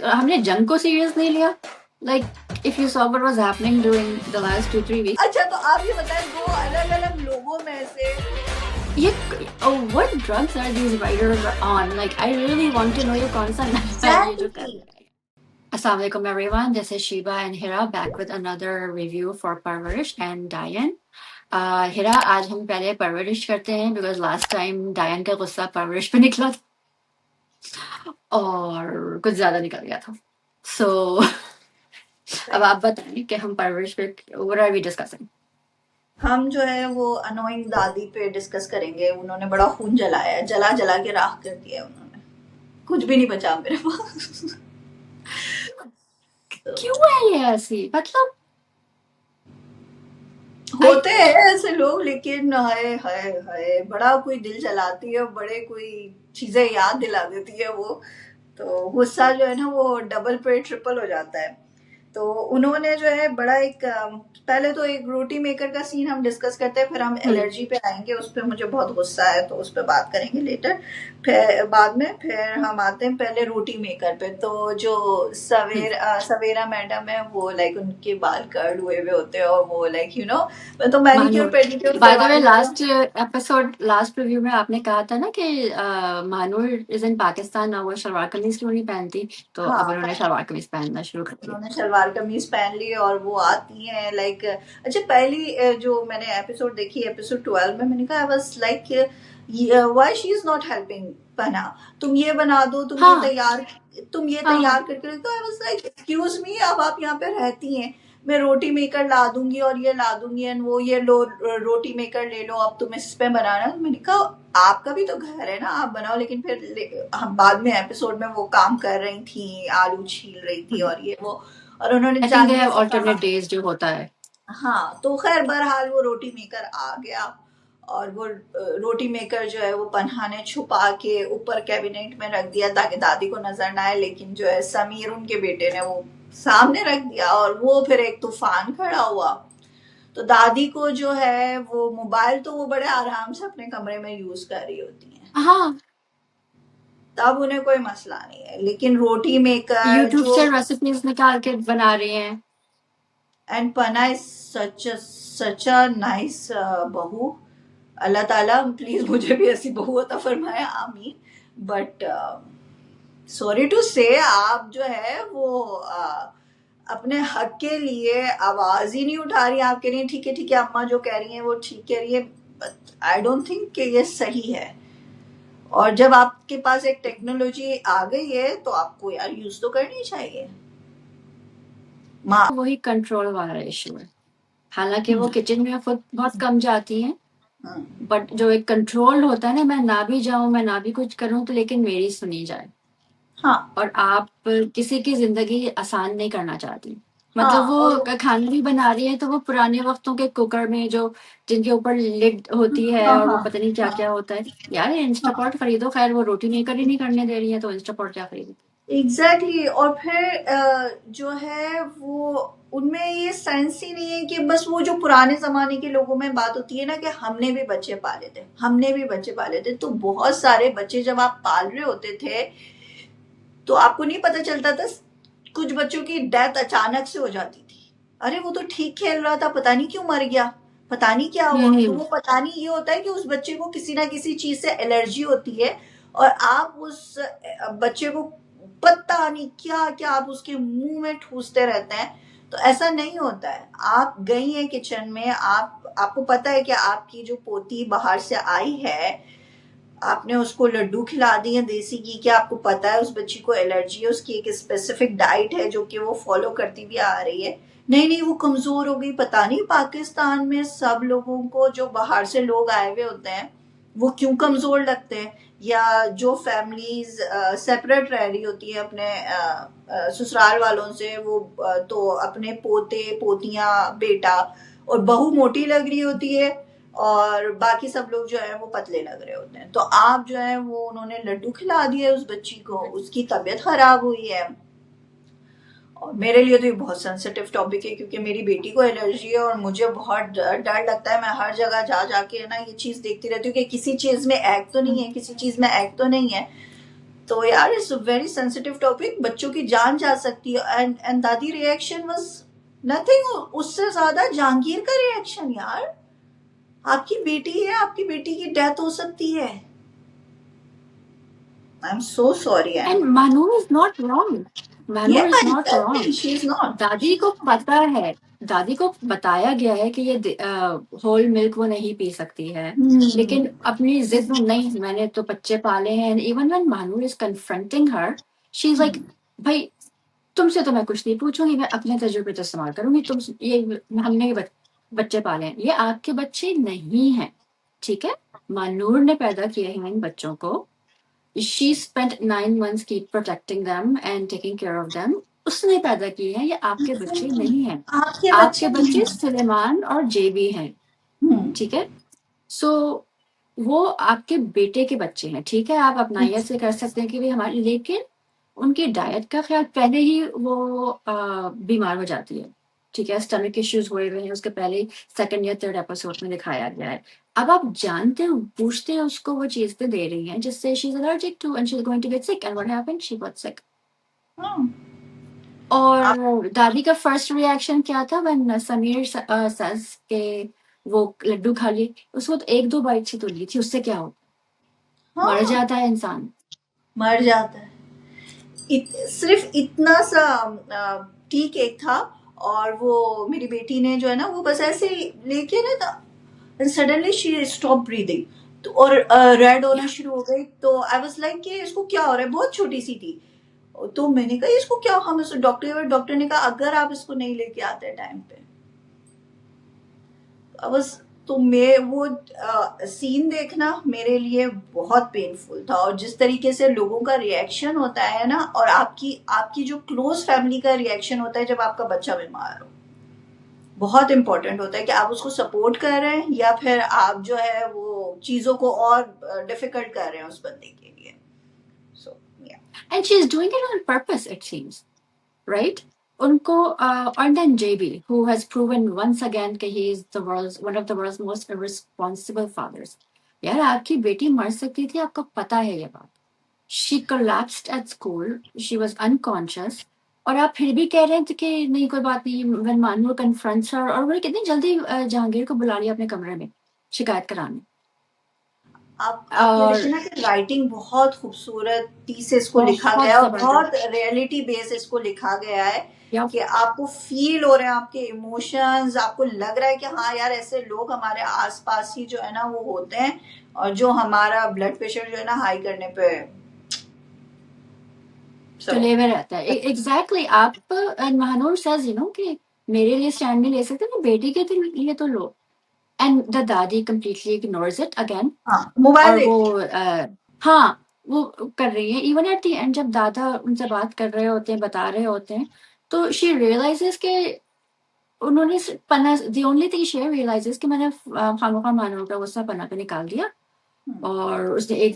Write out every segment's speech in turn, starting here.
हमने जंग को सीरियस नहीं लिया. Like, if you saw what was happening during the last 2-3 weeks. अच्छा तो आप ये बताएं, दो अलग अलग लोगों में से what drugs are these writers on? Like, I really want to know ये कौन सा नशा है ये जो कर रहे हैं. Assalamu alaikum everyone. This is Shiba and Hira back with another review for Parvarish and Diane. Hira, आज हम पहले परवरिश करते हैं because last time Diane का गुस्सा परवरिश पे निकला था और कुछ ज्यादा निकल गया था. So अब आप बताएं कि हम परवरिश पे what are we discussing? हम जो है वो अनोइंग दादी पे डिस्कस करेंगे. उन्होंने बड़ा खून जलाया है, जला जला के राख कर दिया है उन्होंने. कुछ भी नहीं बचा मेरे पास. क्यों है ये ऐसी? मतलब होते हैं ऐसे लोग, लेकिन हाय हाय हाय बड़ा कोई दिल जलाती है, बड़े कोई चीजें याद दिला देती है वो. तो गुस्सा जो है ना वो डबल पे ट्रिपल हो जाता है. तो उन्होंने जो है बड़ा एक पहले तो एक रोटी मेकर का सीन हम डिस्कस करते हैं, फिर हम एलर्जी पे आएंगे. उस पर मुझे बहुत गुस्सा है तो उस पर बात करेंगे लेटर. फिर बाद में फिर हम आते हैं पहले रोटी मेकर पे. तो जो सवेरा मैडम है वो लाइक उनके बाल कर्ल हुए हुए होते हैं और वो लाइक तो manicure pedicure. By the way last review में आपने कहा था ना कि मानूर इज इन पाकिस्तान और वो शलवार कमीज क्यों नहीं पहनती, तो अब उन्होंने शलवार कमीज पहनना शुरू कर दिया. उन्होंने शलवार कमीज पहन ली और वो आती हैं लाइक. अच्छा पहली जो मैंने एपिसोड देखी एपिसोड 12 में, मैंने कहा आई was like why she is not helping पना. तुम ये बना दो, तुम ये तैयार करके रखो. आई वाज लाइक एक्सक्यूज मी, अब आप यहाँ पे रहती हैं, मैं रोटी मेकर ला दूंगी और ये ला दूंगी एंड वो ये लो रोटी मेकर ले लो, अब तुम इस पे बनाना. मैंने कहा आपका भी तो घर है ना, आप बनाओ. लेकिन फिर हम बाद में एपिसोड में वो काम कर रही थी, आलू छील रही थी और ये वो, और उन्होंने ऑल्टरनेट डेज जो होता है. हाँ तो खैर बहरहाल वो रोटी मेकर आ गया और वो रोटी मेकर जो है वो पन्हा ने छुपा के ऊपर कैबिनेट में रख दिया ताकि दादी को नजर ना आए. लेकिन जो है समीर उनके बेटे ने वो सामने रख दिया और वो फिर एक तूफान खड़ा हुआ. तो दादी को जो है वो मोबाइल तो वो बड़े आराम से अपने कमरे में यूज कर रही होती है. हाँ, तब उन्हें कोई मसला नहीं है. लेकिन रोटी मेकर यूट्यूब से रेसिपीज निकाल के बना रही हैं. एंड पना इज सच अ नाइस बहू. अल्लाह ताला प्लीज मुझे भी ऐसी बहू अता फरमाए, आमीन. बट सॉरी टू से आप जो है वो अपने हक के लिए आवाज ही नहीं उठा रही. आपके लिए ठीक है अम्मा जो कह रही है वो ठीक कह रही है, आई डोंट थिंक कि ये सही है. और जब आपके पास एक टेक्नोलॉजी आ गई है तो आपको यार यूज तो करनी चाहिए. वही कंट्रोल वाला इशू है. हालांकि वो किचन में खुद बहुत कम जाती हैं, बट जो एक कंट्रोल होता है ना, मैं ना भी जाऊं, मैं ना भी कुछ करूं तो लेकिन मेरी सुनी जाए. हाँ. और आप किसी की जिंदगी आसान नहीं करना चाहती. मतलब वो खाना भी बना रही है तो वो पुराने वक्तों के कुकर में जो जिनके ऊपर लिड होती है और वो पता नहीं क्या क्या होता है. यार इंस्टापॉट खरीदो. खैर वो रोटी मेकर ही नहीं करने दे रही है तो इंस्टापॉट क्या खरीदो. एग्जैक्टली. और फिर जो है वो उनमें ये सेंस ही नहीं है कि बस वो जो पुराने जमाने के लोगों में बात होती है ना कि हमने भी बच्चे पाले थे. तो बहुत सारे बच्चे जब आप पाल रहे होते थे तो आपको नहीं पता चलता था. कुछ बच्चों की डेथ अचानक से हो जाती थी. अरे वो तो ठीक खेल रहा था, पता नहीं क्यों मर गया, पता नहीं क्या हुआ. तो वो पता नहीं ये होता है कि उस बच्चे को किसी ना किसी चीज से एलर्जी होती है और आप उस बच्चे को पता नहीं क्या क्या आप उसके मुंह में ठूसते रहते हैं. तो ऐसा नहीं होता है. आप गई हैं किचन में, आपको पता है कि आपकी जो पोती बाहर से आई है, आपने उसको लड्डू खिला दिए देसी घी के, आपको पता है उस बच्ची को एलर्जी है, उसकी एक स्पेसिफिक डाइट है जो कि वो फॉलो करती भी आ रही है. नहीं वो कमजोर हो गई. पता नहीं पाकिस्तान में सब लोगों को जो बाहर से लोग आए हुए होते हैं वो क्यों कमजोर लगते हैं. या जो फैमिलीज सेपरेट रह रही होती है अपने ससुराल वालों से, वो तो अपने पोते पोतियां बेटा और बहू मोटी लग रही होती है और बाकी सब लोग जो है वो पतले लग रहे होते हैं. तो आप जो है वो उन्होंने लड्डू खिला दिया उस बच्ची को, उसकी तबीयत खराब हुई है. और मेरे लिए तो ये बहुत सेंसिटिव टॉपिक है क्योंकि मेरी बेटी को एलर्जी है और मुझे बहुत डर लगता है. मैं हर जगह जा के ना ये चीज देखती रहती हूँ कि किसी चीज में एग तो नहीं है, किसी चीज में एग तो नहीं है. तो यार it's a very sensitive topic, बच्चों की जान जा सकती है। एंड दादी रिएक्शन वाज नथिंग, उससे ज्यादा जहांगीर का रिएक्शन यार। आपकी बेटी है, आपकी बेटी की डेथ हो सकती है। I am so sorry. And Manoor is not wrong, Manoor is not exactly, wrong. She is not. दादी को पता है, दादी को बताया गया है कि ये होल मिल्क वो नहीं पी सकती है, लेकिन अपनी जिद में नहीं, मैंने तो बच्चे पाले हैं। And even when Manoor is confronting her, she is like, भाई तुमसे तो मैं कुछ नहीं पूछूंगी, मैं अपने तजुर्बे तो इस्तेमाल करूंगी, तुम ये हमने बच्चे पाले हैं, ये आपके बच्चे नहीं हैं, ठीक है? मानूर ने पैदा किए हैं इन बच्चों को, she spent 9 months keep protecting them and taking care of them, उसने पैदा किए हैं, ये आपके बच्चे नहीं हैं। आपके आपके बच्चे नहीं बच्चे हैं। सुलेमान और जेबी हैं, ठीक है? सो वो आपके बेटे के बच्चे हैं, ठीक है? आप अपनाइयत से कर सकते हैं कि भाई हमारे, लेकिन उनकी डाइट का ख्याल, पहले ही वो बीमार हो जाती है, ठीक है? स्टमक इश्यूज हुए हुए हैं उसके पहले ही, सेकंड या थर्ड एपिसोड में दिखाया गया है। अब आप जानते हो, पूछते हैं उसको, वो चीजें दे रही हैं जिससे she is allergic to and she is going to get sick, and what happened, she got sick. आप और दादी का फर्स्ट रिएक्शन क्या था व्हेन समीर सस के वो लड्डू खा लिए, उसको तो एक दो बाइट से तो ली थी, उससे क्या हो, मर हाँ, जाता है इंसान। मर जाता है। सिर्फ इतना सा टी केक था, और वो मेरी बेटी ने जो है ना वो बस ऐसे ही लेके ना था, and suddenly she stop breathing, तो और रेड होना शुरू हो गई। तो आई वाज लाइक कि इसको क्या हो रहा है, बहुत छोटी सी थी। तो मैंने कहा इसको क्या, हम इसको डॉक्टर ने कहा अगर आप इसको नहीं लेके आते टाइम पे। बस, तो मैं वो सीन देखना मेरे लिए बहुत पेनफुल था, और जिस तरीके से लोगों का रिएक्शन होता है ना, और आपकी आपकी जो क्लोज फैमिली का रिएक्शन होता है जब आपका बच्चा बीमार हो, बहुत इंपॉर्टेंट होता है कि आप उसको सपोर्ट कर रहे हैं या फिर आप जो है वो चीजों को और डिफिकल्ट कर रहे हैं उस बंदे के लिए। So and she is doing it on purpose it seems, right? उनको और then JB who has proven once again कि he is the world's one of the world's most irresponsible fathers। यार आपकी बेटी मर सकती थी, आपको पता है ये बात। She collapsed at school, she was unconscious, और आप फिर भी कह रहे थे कि नहीं कोई बात नहीं, when Manur confronts her, और उन्होंने कितनी जल्दी जहांगीर को बुला लिया अपने कमरे में शिकायत कराने। आप ये देखिए और ना कि राइटिंग बहुत खूबसूरती से इसको लिखा बहुत गया है, और बहुत जबरदस्त, रियलिटी बेस इसको लिखा गया है या कि आपको फील हो रहे हैं आपके इमोशंस, आपको लग रहा है कि हाँ यार ऐसे लोग हमारे आसपास ही जो है ना वो होते हैं, और जो हमारा ब्लड प्रेशर जो है ना हाई करने पे सो तुले में रहता है। एग्जैक्टली आप, महानूर says कि मेरे लिए स्टैंड नहीं ले सकते तो बेटी के लिए तो लो। एंड द दादी completely ignores it again, हाँ, मोबाइल और वो देखते हाँ वो कर रही है। इवन एट द एंड जब दादा उनसे बात कर रहे होते हैं, बता रहे होते हैं, तो शी रियलाइजेस के उन्होंने पन्ना, the only thing she realises कि मैंने खामोखा मानव का गुस्सा पन्ना पे निकाल दिया, और उसने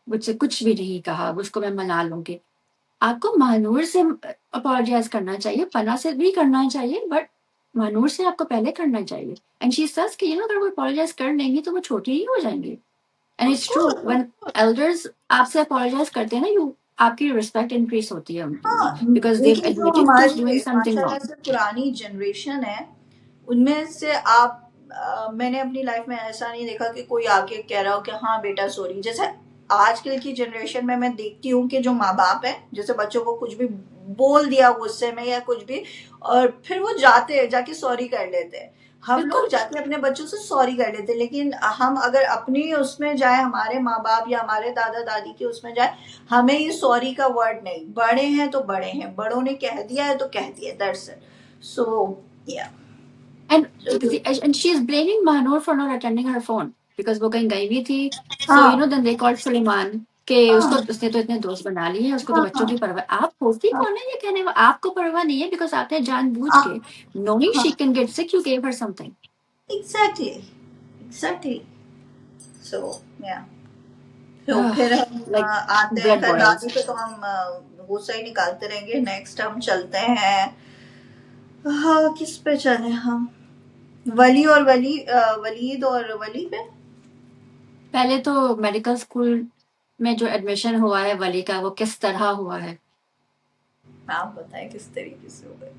मुझसे कुछ भी नहीं कहा, उसको मैं मना लूंगी। आपको महानूर से अपोलोजाइज करना चाहिए, पन्ना से भी करना चाहिए, बट महानूर से आपको पहले करना चाहिए। एंड शी सज कि अगर वो अपोलोजाइज कर लेंगी तो वो छोटी ही हो जाएंगी। End of its true, course. When elders आपसे अपोलोजाइज करते हैं ना, यू आपकी रिस्पेक्ट इंक्रीज होती है उनके लिए, हाँ, बिकॉज दे लेकिन जो एडमिटेड टू हमारी डूइंग समथिंग माशाल्लाह रॉन्ग। से पुरानी जनरेशन है, उनमें से आप मैंने अपनी लाइफ में ऐसा नहीं देखा कि कोई आके कह रहा हो कि हाँ बेटा सॉरी। जैसे आजकल की जनरेशन में मैं देखती हूँ कि जो माँ बाप है, जैसे बच्चों को कुछ भी बोल दिया गुस्से में या कुछ भी, और फिर वो जाके सॉरी कर लेते हैं। हम लोग बिल्कुल जाके अपने बच्चों से सॉरी कर लेते हैं, लेकिन हम अगर अपनी उसमें जाए, हमारे माँ बाप या हमारे दादा दादी के उसमें जाए, हमें ये सॉरी का वर्ड नहीं, बड़े हैं तो बड़े हैं, बड़ों ने कह दिया है तो कह दिया, that's it. So yeah and and she is blaming Mahanoor for not attending her phone, because वो कहीं गई हुई थी। सो हाँ देन दे कॉल्ड सुलेमान के उसको, हाँ उसने तो इतने दोस्त बना लिए हैं, उसको तो हाँ बच्चों हाँ की परवाह, आप होती हाँ कौन है ये कहने में, आपको परवाह नहीं है, बिकॉज आपने जानबूझ हाँ के, knowing हाँ she can get sick, you gave her something। Exactly exactly. So yeah तो फिर हम लाइक आते हैं, ब्लड खैर बॉयल्स। दादी पे तो हम गुस्सा ही निकालते रहेंगे। नेक्स्ट हम चलते हैं, हाँ किस पे चले हम, वली और वलीद और वली पे। पहले तो मेडिकल स्कूल में जो एडमिशन हुआ है वली का, वो किस तरह हुआ है? आप बताएं किस तरीके से हो गए।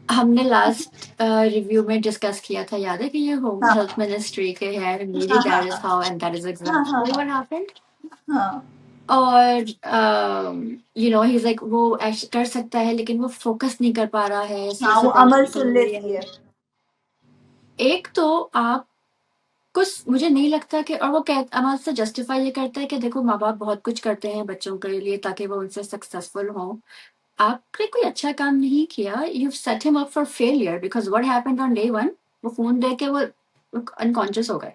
हमने लास्ट रिव्यू में डिस्कस किया था, याद है कि ये होम हाँ हेल्थ मिनिस्ट्री के हैं, maybe हाँ that is हाँ how and that is हाँ हाँ exactly हाँ what happened. हाँ और he's like वो कर सकता है लेकिन वो फोकस नहीं कर पा रहा है, इस वजह हाँ, से वो अमल टेंशन सुन हो रही लेती है। है। एक तो आप कुछ, मुझे नहीं लगता कि, और वो अमल से जस्टिफाई ये करता है कि देखो माँ बाप बहुत कुछ करते हैं बच्चों के लिए ताकि वो उनसे सक्सेसफुल हो। आपने कोई अच्छा काम नहीं किया, you set him up for failure, because what happened on day one, वो फोन देख के वो अनकॉन्शियस हो गए।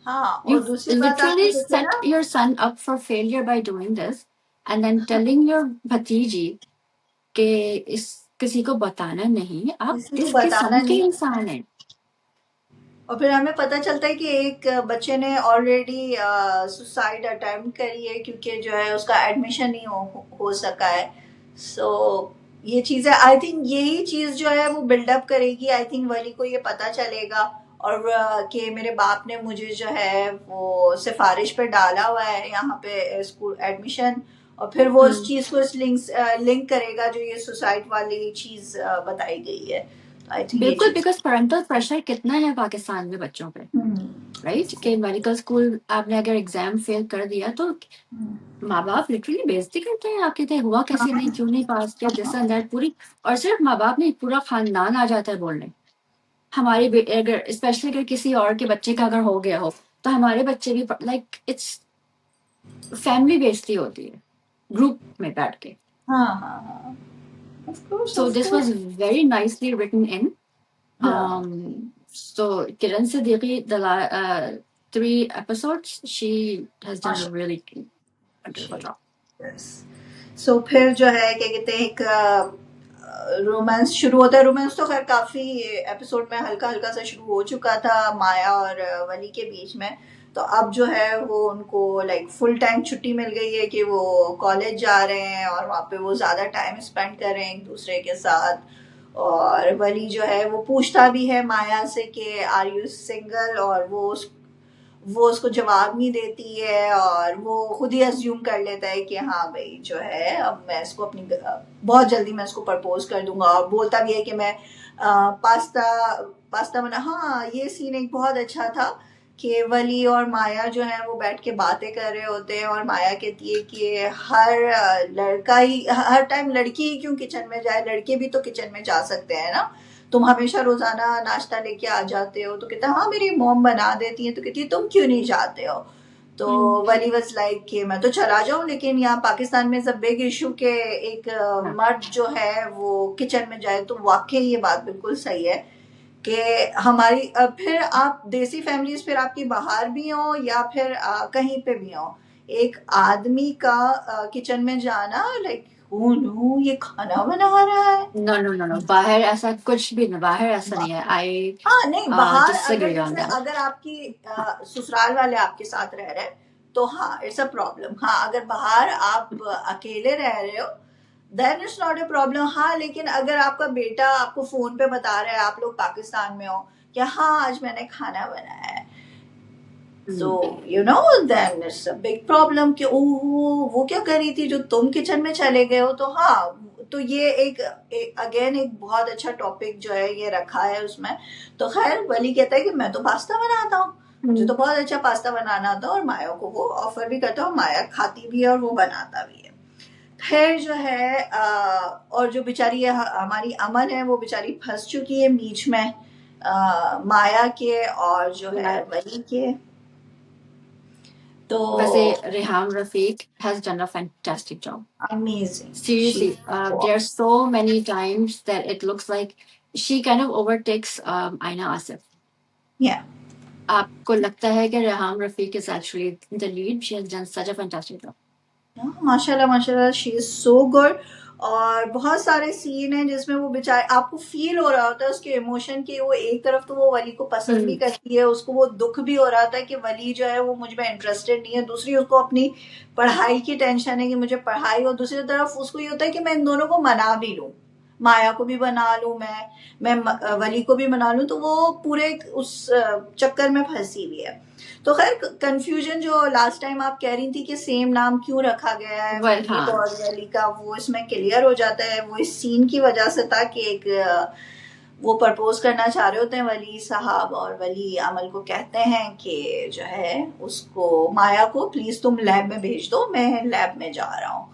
हाँ, You और दूसरी बात आपने literally देखी set ना, your son up for failure by doing this and then telling your भतीजी कि इस किसी को बताना नहीं, आप किसी को किस बताना किस्म के नहीं। इंसान हैं। और फिर हमें पता चलता है कि एक बच्चे ने ऑलरेडी सुसाइड अटेम्प्ट करी है क्योंकि जो है उसका एडमिशन नहीं हो सका है। सो ये चीज़ है, आई थिंक यही चीज़ जो है वो बिल्डअप करेगी। आई थिंक वली को ये पता चलेगा और कि मेरे बाप ने मुझे जो है वो सिफारिश पे डाला हुआ है यहाँ पे स्कूल एडमिशन, और फिर वो उस चीज़ को इस लिंक करेगा जो ये सुसाइड वाली चीज़ बताई गई है। आई थिंक ये बिल्कुल, चीज़। बिकॉज पेरेंटल प्रेशर कितना है पाकिस्तान में बच्चों पे, राइट? कि मेडिकल स्कूल आपने अगर एग्जाम फेल कर दिया तो माँ बाप लिटरली बेइज्जती करते हैं आपके, थे हुआ कैसे नहीं, क्यों नहीं पास किया, दिस एंड दैट पूरी। और सिर्फ माँ बाप नहीं, पूरा खानदान आ जाता है बोलने। हमारे अगर स्पेशली अगर किसी और के बच्चे का अगर हो गया हो तो हमारे बच्चे भी, लाइक इट्स फैमिली बेइज्जती होती है ग्रुप में बैठ के। हाँ हाँ हाँ, of course, So of this was course. very nicely written in. हाँ, So Kiran Siddiqui, the 3 episodes, she has done a माशा really wonderful job. यस। सो फिर जो है क्या कहते हैं, एक रोमांस शुरू होता है। रोमांस तो खैर काफी एपिसोड में हल्का हल्का सा शुरू हो चुका था माया और वली के बीच में। तो अब जो है वो उनको लाइक फुल टाइम छुट्टी मिल गई है कि वो कॉलेज जा रहे हैं और वहाँ पे वो ज्यादा टाइम स्पेंड कर रहे हैं एक दूसरे के साथ। और वली जो है वो पूछता भी है माया से कि आर यू सिंगल, और वो उसको जवाब नहीं देती है और वो खुद ही अज्यूम कर लेता है कि हाँ भाई जो है अब मैं इसको अपनी बहुत जल्दी मैं इसको प्रपोज कर दूंगा। और बोलता भी है कि मैं पास्ता पास्ता बना। हाँ, ये सीन एक बहुत अच्छा था कि वली और माया जो है वो बैठ के बातें कर रहे होते हैं और माया कहती है कि हर लड़का ही हर टाइम लड़की ही क्यों किचन में जाए, लड़के भी तो किचन में जा सकते हैं ना, तुम हमेशा रोजाना नाश्ता लेके आ जाते हो। तो कहता है हाँ मेरी मॉम बना देती है। तो कहती है तुम क्यों नहीं जाते हो। तो वली वाज लाइक कि मैं तो चला जाऊं, लेकिन यहाँ पाकिस्तान में सब बिग इशू के एक मर्द जो है वो किचन में जाए। तो वाकई ये बात बिल्कुल सही है कि हमारी फिर आप देसी फैमिलीज फिर आपकी बाहर भी हो या फिर कहीं पे भी हो, एक आदमी का किचन में जाना लाइक ओ नो ये खाना बना रहा है। No, बाहर ऐसा कुछ भी नहीं, बाहर ऐसा नहीं है। I हाँ नहीं, बाहर अगर disagree on जैसे that. अगर आपकी ससुराल वाले आपके साथ रह रहे हैं तो हाँ इट्स अ प्रॉब्लम। हाँ, अगर बाहर आप अकेले रह रहे हो then it's not a problem. हाँ, लेकिन अगर आपका बेटा आपको फोन पे बता रहा है, आप लोग पाकिस्तान में हो, कि हाँ आज मैंने खाना बनाया है, so you know then it's a big problem कि ओह वो क्या कर रही थी जो तुम किचन में चले गए हो। तो हाँ, तो ये एक अगेन एक बहुत अच्छा टॉपिक जो है ये रखा है उसमें। तो खैर वली कहता है कि मैं तो पास्ता बनाता हूँ, मुझे तो बहुत अच्छा पास्ता बनाना आता है, और माया को वो ऑफर भी करता है और माया खाती भी है और वो बनाता भी है। फिर जो है और जो बेचारी हमारी अमन है वो बेचारी फंस चुकी है बीच में माया के और जो है वली के। तो वैसे Rehan Rafiq has done a fantastic job. amazing. Seriously, there are so many times that it looks like she kind of overtakes Aina Asif. Yeah. आपको लगता है कि Rehan Rafiq is actually the lead? She has done such a fantastic job. माशाल्लाह माशाल्लाह, she is so good. और बहुत सारे scene हैं जिसमें वो बेचारे आपको फील हो रहा होता है उसके इमोशन की। वो एक तरफ तो वो वली को पसंद भी करती है, उसको वो दुख भी हो रहा था कि वली जो है वो मुझ में इंटरेस्टेड नहीं है। दूसरी उसको अपनी पढ़ाई की टेंशन है कि मुझे पढ़ाई, और दूसरी तरफ उसको ये होता है कि मैं इन दोनों को मना भी लूं, माया को भी बना लूं मैं वली को भी बना लूं, तो वो पूरे उस चक्कर में फंसी हुई है। तो खैर कंफ्यूजन जो लास्ट टाइम आप कह रही थी कि सेम नाम क्यों रखा गया है वलीद हाँ और वली का, वो इसमें क्लियर हो जाता है। वो इस सीन की वजह से था कि एक वो प्रपोज करना चाह रहे होते हैं वली साहब, और वली अमल को कहते हैं कि जो है उसको, माया को, प्लीज तुम लैब में भेज दो, मैं लैब में जा रहा हूँ।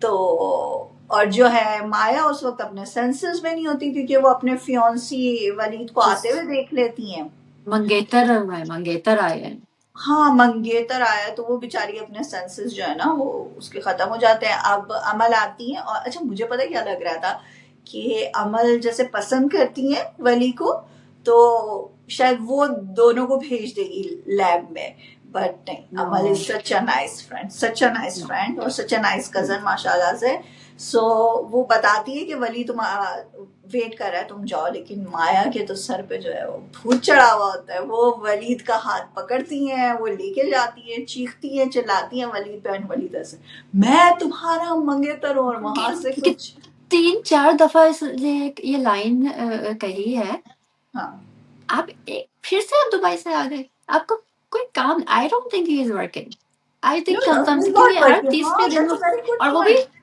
तो और जो है माया उस वक्त अपने सेंसेस में नहीं होती, क्योंकि वो अपने फियोंसी वलीद को आते हुए देख लेती हैं। मंगेतर आए हैं। हाँ, मंगेतर आया तो वो बेचारी अपने सेंसेस जो है ना वो उसके खत्म हो जाते हैं। अब अमल आती है, और अच्छा मुझे पता है क्या लग रहा था कि अमल जैसे पसंद करती हैं वली को, तो शायद वो दोनों को भेज देगी लैब में, बट नहीं, Amal is such a nice friend, such a nice friend और सच अ नाइस कजन माशाल्लाह से। सो वो बताती है कि वली तुम वेट कर रहा है, तुम जाओ, लेकिन माया के तो सर पे जो है वो भूत चढ़ा हुआ होता है। वो वलीद का हाथ पकड़ती हैं, वो लेके जाती है, चीखती है, चिल्लाती है वलीद पे, एंड वलीद ऐसे, मैं तुम्हारा मंगेतर हूं, और वहां से कुछ 3-4 दफा ये लाइन कही है। हाँ आप फिर से आप दुबई से आ गए, आपको कोई काम, I don't think he is working, I think कम से क्योंकि हर तीसरे दिन वो, वेरी गुड और वो भी पॉइंट।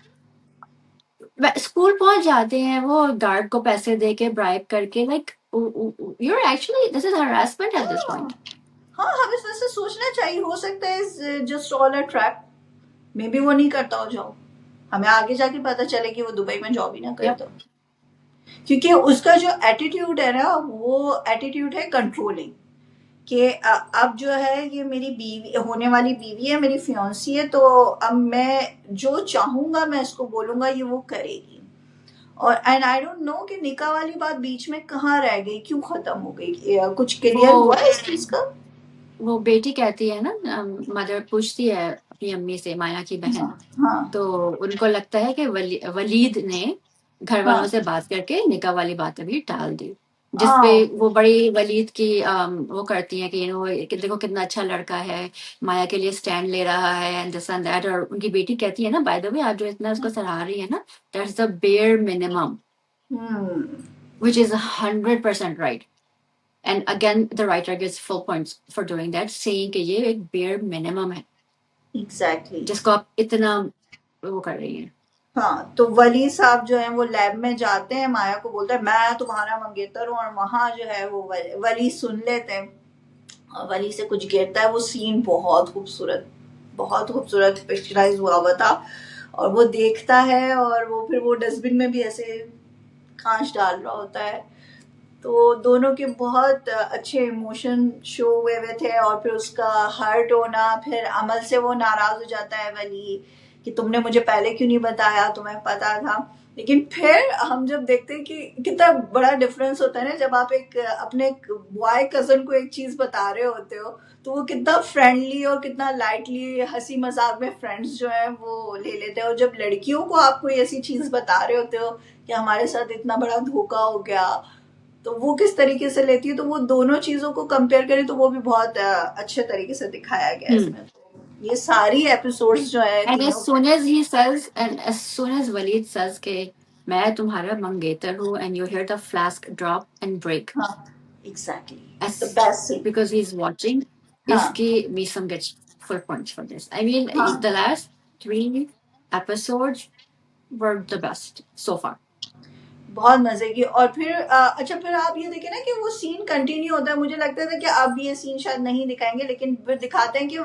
स्कूल पहुंच जाते हैं वो गार्ड को पैसे दे के ब्राइब करके, like you're actually, this is harassment at this point. हाँ, हमें वैसे सोचना चाहिए, हो सकता है just all a trap, may be वो नहीं करता हो जॉब, हमें आगे जाके पता चले कि वो दुबई में जॉब ही ना करता हो। क्योंकि उसका जो एटीट्यूड है ना, वो एटीट्यूड है कंट्रोलिंग, कि अब जो है ये मेरी बीवी, होने वाली बीवी है, मेरी फियांसी है, तो अब मैं जो चाहूंगा मैं इसको बोलूंगा, ये वो करेगी। और एंड आई डोंट नो कि निकाह वाली बात बीच में कहाँ रह गई, क्यों खत्म हो गई, कुछ क्लियर हुआ है इस चीज का? वो बेटी कहती है ना, मदर पूछती है अपनी अम्मी से, माया की बहन, हाँ तो उनको लगता है कि वलीद ने घर वालों हाँ से बात करके निकाह वाली बातें भी टाल दी, जिसपे हाँ। वो बड़ी वलीद की वो करती हैं कि देखो कितना अच्छा लड़का है, माया के लिए स्टैंड ले रहा है, एंड दिस एंड दैट। और उनकी बेटी कहती है ना, बाय द वे आप जो इतना उसको सराह रही है ना, that's the bare minimum, hmm. which is 100% right. And again, the writer gets full points for doing that, saying कि ये एक bare minimum है एग्जैक्टली। जिसको आप इतना वो कर रही हैं। हाँ, तो वली साहब जो है वो लैब में जाते हैं, माया को बोलता है मैं तुम्हारा मंगेतर हूँ, और वहां जो है वो वली सुन लेते हैं, और वली से कुछ गिरता है। वो सीन बहुत खूबसूरत पिक्चराइज हुआ था, और वो देखता है, और वो फिर वो डस्टबिन में भी ऐसे कांच डाल रहा होता है। तो दोनों के बहुत अच्छे इमोशन शो हुए हुए थे, और फिर उसका हर्ट होना, फिर अमल से वो नाराज हो जाता है वली कि तुमने मुझे पहले क्यों नहीं बताया, तुम्हें पता था। लेकिन फिर हम जब देखते हैं कि कितना बड़ा डिफरेंस होता है ना, जब आप एक अपने बॉय कजन को एक चीज बता रहे होते हो, तो वो कितना फ्रेंडली और कितना लाइटली हंसी मजाक में फ्रेंड्स जो है वो ले लेते हैं। और जब लड़कियों को आप कोई ऐसी चीज बता रहे होते हो कि हमारे साथ इतना बड़ा धोखा हो गया, तो वो किस तरीके से लेती है, तो वो दोनों चीजों को कंपेयर करें तो वो भी बहुत अच्छे तरीके से दिखाया गया है इसमें। तो ये सारी एपिसोड्स जो है And तीनों, as soon as Waleed says कि मैं तुम्हारा मंगेतर हूँ, and you hear the flask drop and break, हाँ exactly the as best scene. because he's watching, हाँ इसकी Misam gets full points for this. I mean, हाँ, the last 3 episodes were the best so far. बहुत मजे की। और फिर अच्छा, फिर आप ये देखें ना कि वो सीन कंटिन्यू होता है। मुझे लगता था कि अब ये सीन शायद नहीं दिखाएंगे, लेकिन फिर दिखाते हैं कि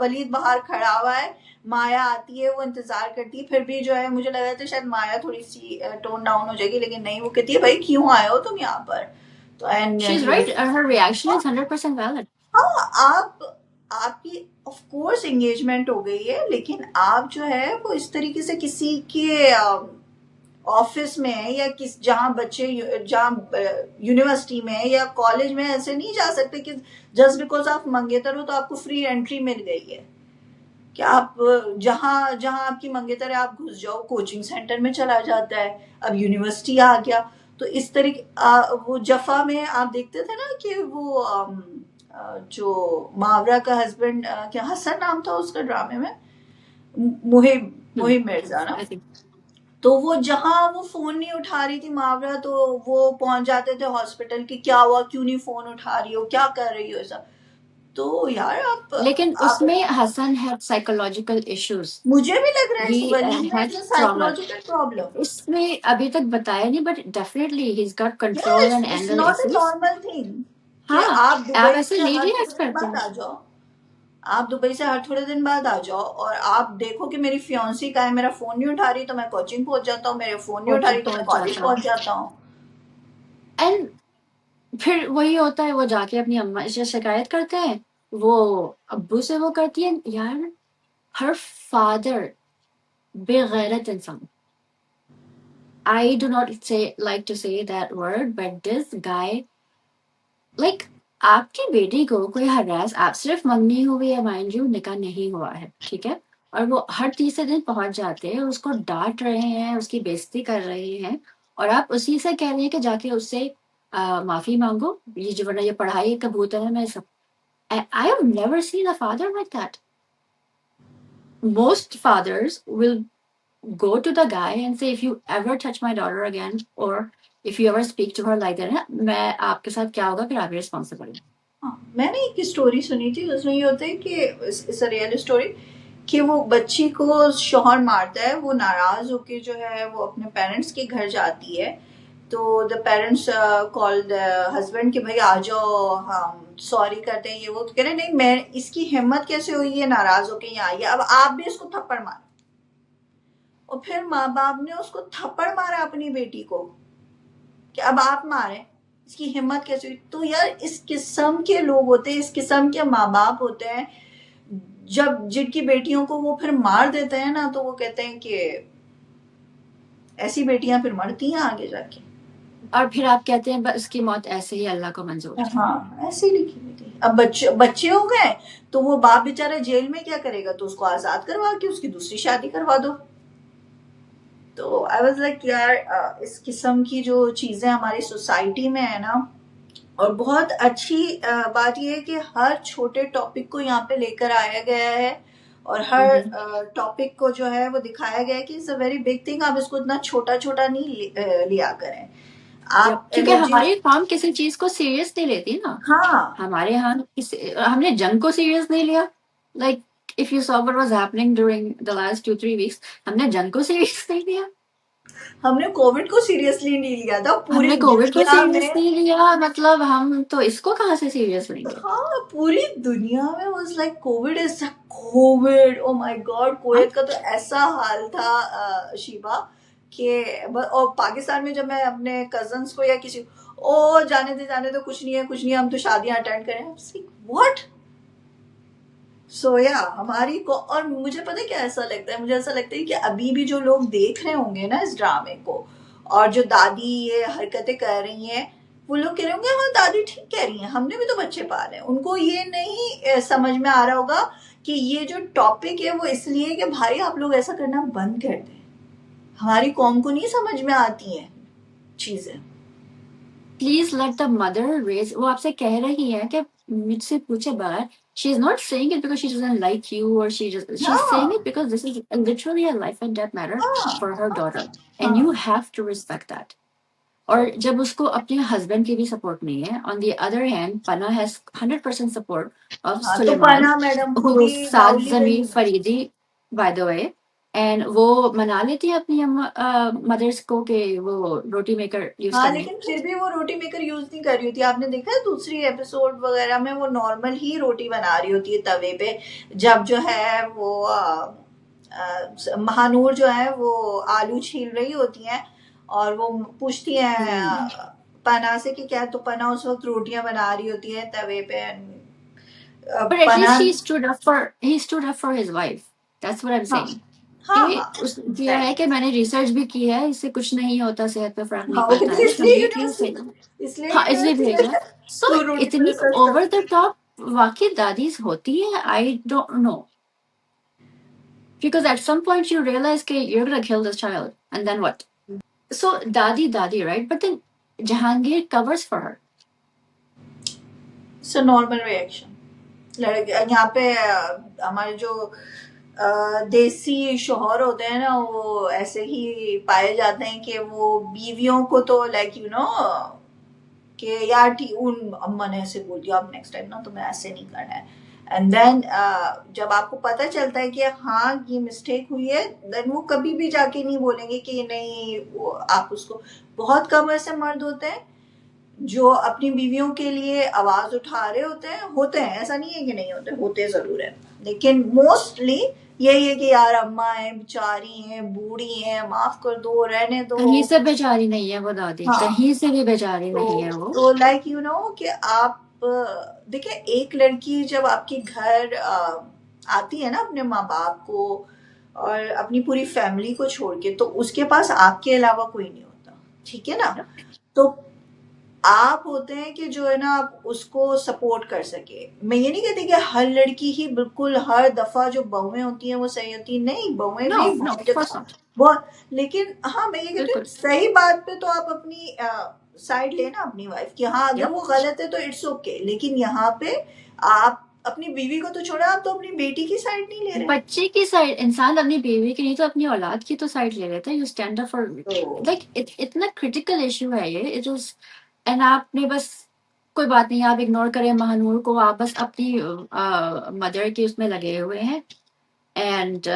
वलीद बाहर खड़ा हुआ है, माया आती है, वो इंतजार करती है। फिर भी जो है मुझे लगा था शायद माया थोड़ी सी टोन डाउन हो जाएगी, लेकिन नहीं, वो कहती है भाई क्यों आए हो तुम यहाँ पर। तो and She's right. Her reaction is 100% valid. हाँ, आपकी ऑफ कोर्स एंगेजमेंट हो गई है, लेकिन आप जो है वो इस तरीके से किसी के ऑफिस में, या किस जहाँ बच्चे, जहाँ यूनिवर्सिटी में या कॉलेज में ऐसे नहीं जा सकते कि जस्ट बिकॉज आप मंगेतर हो तो आपको फ्री एंट्री मिल गई है, कि आप जहाँ जहाँ आपकी मंगेतर है आप घुस जाओ, कोचिंग सेंटर में चला जाता है, अब यूनिवर्सिटी आ गया। तो इस तरीके वो जफा में आप देखते थे ना कि वो जो मावरा का हस्बैंड, क्या हसन नाम था उसका ड्रामे में, मुहिब मुहिब मिर्जा ना, I think. तो वो जहाँ वो फोन नहीं उठा रही थी मावरा, तो वो पहुंच जाते थे हॉस्पिटल कि क्या हुआ, क्यों नहीं फोन उठा रही हो, क्या कर रही हो ऐसा। तो यार लेकिन आप उसमें हसन हैड साइकोलॉजिकल इश्यूज. मुझे भी लग रहा है ही वलीम में had it's a trauma. Psychological problem. इसमें अभी तक बताया नहीं, बट डेफिनेटली ही गॉट या control and it's anger not a issues. Normal thing कि हाँ, आप आप दुबई ऐसे से नहीं हर थोड़े रिएक्ट दिन करते बाद हैं. आ जाओ, आप दुबई से हर थोड़े दिन बाद आ जाओ और आप देखो कि मेरी फियांसी का है, मेरा फोन नहीं उठा रही तो मैं कोचिंग पहुंच जाता हूँ, मेरे फोन नहीं उठा कोचिंग रही तो मैं पहुंच कॉलेज जाता पहुंच हूँ. जाता हूँ। एंड फिर वही होता है, वो जाके अपनी अम्मा से शिकायत करते हैं. वो अब्बू से वो करती है यार. हर फादर बेगैरत इंसान. I do not say like to say that word, but this guy, like, आपकी बेटी को कोई हरास, आप सिर्फ मंगनी हुई है, माइंड यू निकाह नहीं हुआ है, ठीक है. और वो हर तीसरे दिन पहुंच जाते हैं, उसको डांट रहे हैं, उसकी बेइज्जती कर रहे हैं. और आप उसी से कह रहे हैं कि जाके उससे माफी मांगो, ये जो वरना ये पढ़ाई का भूत है, मैं सब. I have never seen a father like that. Most fathers will go to the guy and say, if you ever touch my daughter again, or if you ever speak to her like that, मैं आपके साथ क्या होगा फिर आप responsible. हाँ, मैंने एक स्टोरी सुनी थी, उसमें ये होता है कि इस रियल स्टोरी कि वो बच्ची को शौहर मारता है, वो नाराज होके जो है वो अपने पेरेंट्स के घर जाती है। तो the parents call the husband कि भाई आ जाओ, हम सॉरी करते हैं, ये वो। तो कह रहे नहीं, मैं इसकी हिम्मत कैसे हुई है नाराज होके यहाँ आई है, अब आप भी इसको थप्पड़ मार। और फिर माँ बाप ने उसको थप्पड़ मारा अपनी बेटी को कि अब आप मारे, इसकी हिम्मत कैसे हुई। तो यार इस किस्म के लोग होते हैं, इस किस्म के माँ बाप होते हैं, जब जिनकी बेटियों को वो फिर मार देते हैं ना, तो वो कहते हैं कि ऐसी बेटियां फिर मरती हैं आगे जाके। और फिर आप कहते हैं बस इसकी मौत ऐसे ही अल्लाह को मंजूर थी. हाँ, ऐसे ही लिखी हुई थी। अब बच्चे बच्चे हो गए तो वो बाप बेचारा जेल में क्या करेगा, तो उसको आजाद करवा के उसकी दूसरी शादी करवा दो। तो आई वाज लाइक यार इस किस्म की जो चीजें हमारी सोसाइटी में है ना, और बहुत अच्छी बात यह है कि हर छोटे टॉपिक को यहाँ पे लेकर आया गया है, और हर टॉपिक को जो है वो दिखाया गया है कि it's a very big thing, आप इसको इतना छोटा छोटा नहीं लिया करें। आप क्योंकि एनर्जी, हमारी कौम किसी चीज को सीरियस नहीं लेती ना. हाँ हमारे यहाँ हमने जंग को सीरियस नहीं लिया. Like if you saw what was happening during the last 2-3 weeks, हमने जंग को सीरियस नहीं लिया. हमने कोविड को सीरियसली नहीं लिया था पूरी हमने कोविड को दुनिया सीरियस में। नहीं लिया, मतलब हम तो इसको कहाँ से सीरियस लेंगे. हाँ, पूरी दुनिया में was like Covid is Covid, oh my God. Kuwait का तो ऐसा हाल था शिबा कि और पाकिस्तान में जब मैं अपने कजन्स को या किसी, ओ जाने दे, कुछ नहीं है कुछ नहीं है, हम तो शादियां अटेंड करें। व्हाट। सो या हमारी को, और मुझे पता है क्या ऐसा लगता है, मुझे ऐसा लगता है कि अभी भी जो लोग देख रहे होंगे ना इस ड्रामे को, और जो दादी ये हरकतें कर रही हैं, वो लोग कह रहे होंगे हाँ दादी ठीक कह रही हैं, हमने भी तो बच्चे पाले हैं। उनको ये नहीं समझ में आ रहा होगा कि ये जो टॉपिक है वो इसलिए कि भाई आप लोग ऐसा करना बंद कर दें। हमारी कौम को नहीं समझ में आती हैं चीजें। Please let the mother raise. वो आपसे कह रही है कि मुझसे पूछे बगैर. She is not saying it because she doesn't like you, or she's saying it हाँ because this is literally a life and death matter हाँ for her daughter, and you हाँ have to respect that. और जब उसको अपने husband की भी support नहीं है, ऑन द अदर हैंड पना हैज 100% सपोर्ट ऑफ हाँ, तो सुलेमान, पाना मैडम हु खुद इज ही साद लाउडली जमीर गई। Faridi, by the way. And वो मना लेती है अपनी मदर्स को कि वो रोटी मेकर यूज हाँ, करने. लेकिन फिर भी वो रोटी मेकर यूज नहीं कर रही होती। आपने देखा है दूसरी एपिसोड वगैरह में वो नॉर्मल ही रोटी बना रही होती है तवे पे, जब जो है वो महानूर जो है वो आलू छील रही होती हैं, और वो पूछती हैं पना से कि क्या, तो पना उस वक्त रोटियां बना रही होती है तवे पे। But at पना, least he stood up for his wife. That's what I'm हाँ saying. हाँ कि हाँ, उस ये है एग्जैक्टली। कि मैंने रिसर्च भी की है, इससे कुछ नहीं होता, सेहत पे फर्क नहीं हाँ, वो पड़ता कहती है है, इसलिए कम्प्लीटली सही. यूनिवर्सिटी, इसलिए हाँ, इसलिए यूनिवर्सिटी भेजा. में सो तू रोटी पे इतनी रिसर्च कर। ओवर द टॉप वाकई दादीज होती है. I don't know, because at some point you realize कि you're gonna kill this child and then what. So दादी right, but then Jahangir covers for her. It's a normal reaction. लड़के यहाँ पे हमारे जो देसी शौहर होते हैं ना, वो ऐसे ही पाए जाते हैं कि वो बीवियों को तो लाइक यू नो कि यार ठीक, उन अम्मा ने ऐसे बोल दिया, अब नेक्स्ट टाइम ना तुम्हें ऐसे नहीं करना है। एंड देन जब आपको पता चलता है कि हाँ ये मिस्टेक हुई है, देन वो कभी भी जाके नहीं बोलेंगे कि नहीं आप उसको। बहुत कम ऐसे मर्द होते हैं जो अपनी बीवियों के लिए आवाज उठा रहे होते हैं, ऐसा नहीं है कि नहीं होते, होते जरूर है, लेकिन मोस्टली यही है कि यार अम्मा है, बेचारी है, बूढ़ी है, माफ कर दो, रहने दो। कहीं से बेचारी नहीं है वो दादी, हाँ, कहीं से भी बेचारी नहीं है वो। तो लाइक यू नो कि आप देखिए, एक लड़की जब आपके घर आती है ना अपने माँ बाप को और अपनी पूरी फैमिली को छोड़ के, तो उसके पास आपके अलावा कोई नहीं होता, ठीक है ना। तो आप होते हैं कि जो है ना आप उसको सपोर्ट कर सके। मैं ये नहीं कहती कि हर लड़की ही बिल्कुल हर दफा जो बहुएं होती हैं वो सही होती है, नहीं, बहुएं नो भी नो, बहुत ऑफ कोर्स जगह नॉट। बहुत, लेकिन हाँ मैं ये कहती हूँ बिल्कुल। सही बात पे तो आप अपनी साइड लेना अपनी वाइफ की। हाँ अगर यप। वो गलत है तो इट्स ओके, लेकिन यहाँ पे आप अपनी बीवी को तो छोड़ा, आप तो अपनी बेटी की साइड नहीं ले रहे। बच्चे की साइड, इंसान अपनी बीवी की नहीं तो अपनी औलाद की तो साइड ले लेता है। यू स्टैंड अप फॉर, तो लाइक इतना क्रिटिकल इशू है ये, इट इज। एंड आपने बस, कोई बात नहीं, आप इग्नोर करें महानूर को, आप बस अपनी मदर के उसमें लगे हुए हैं। And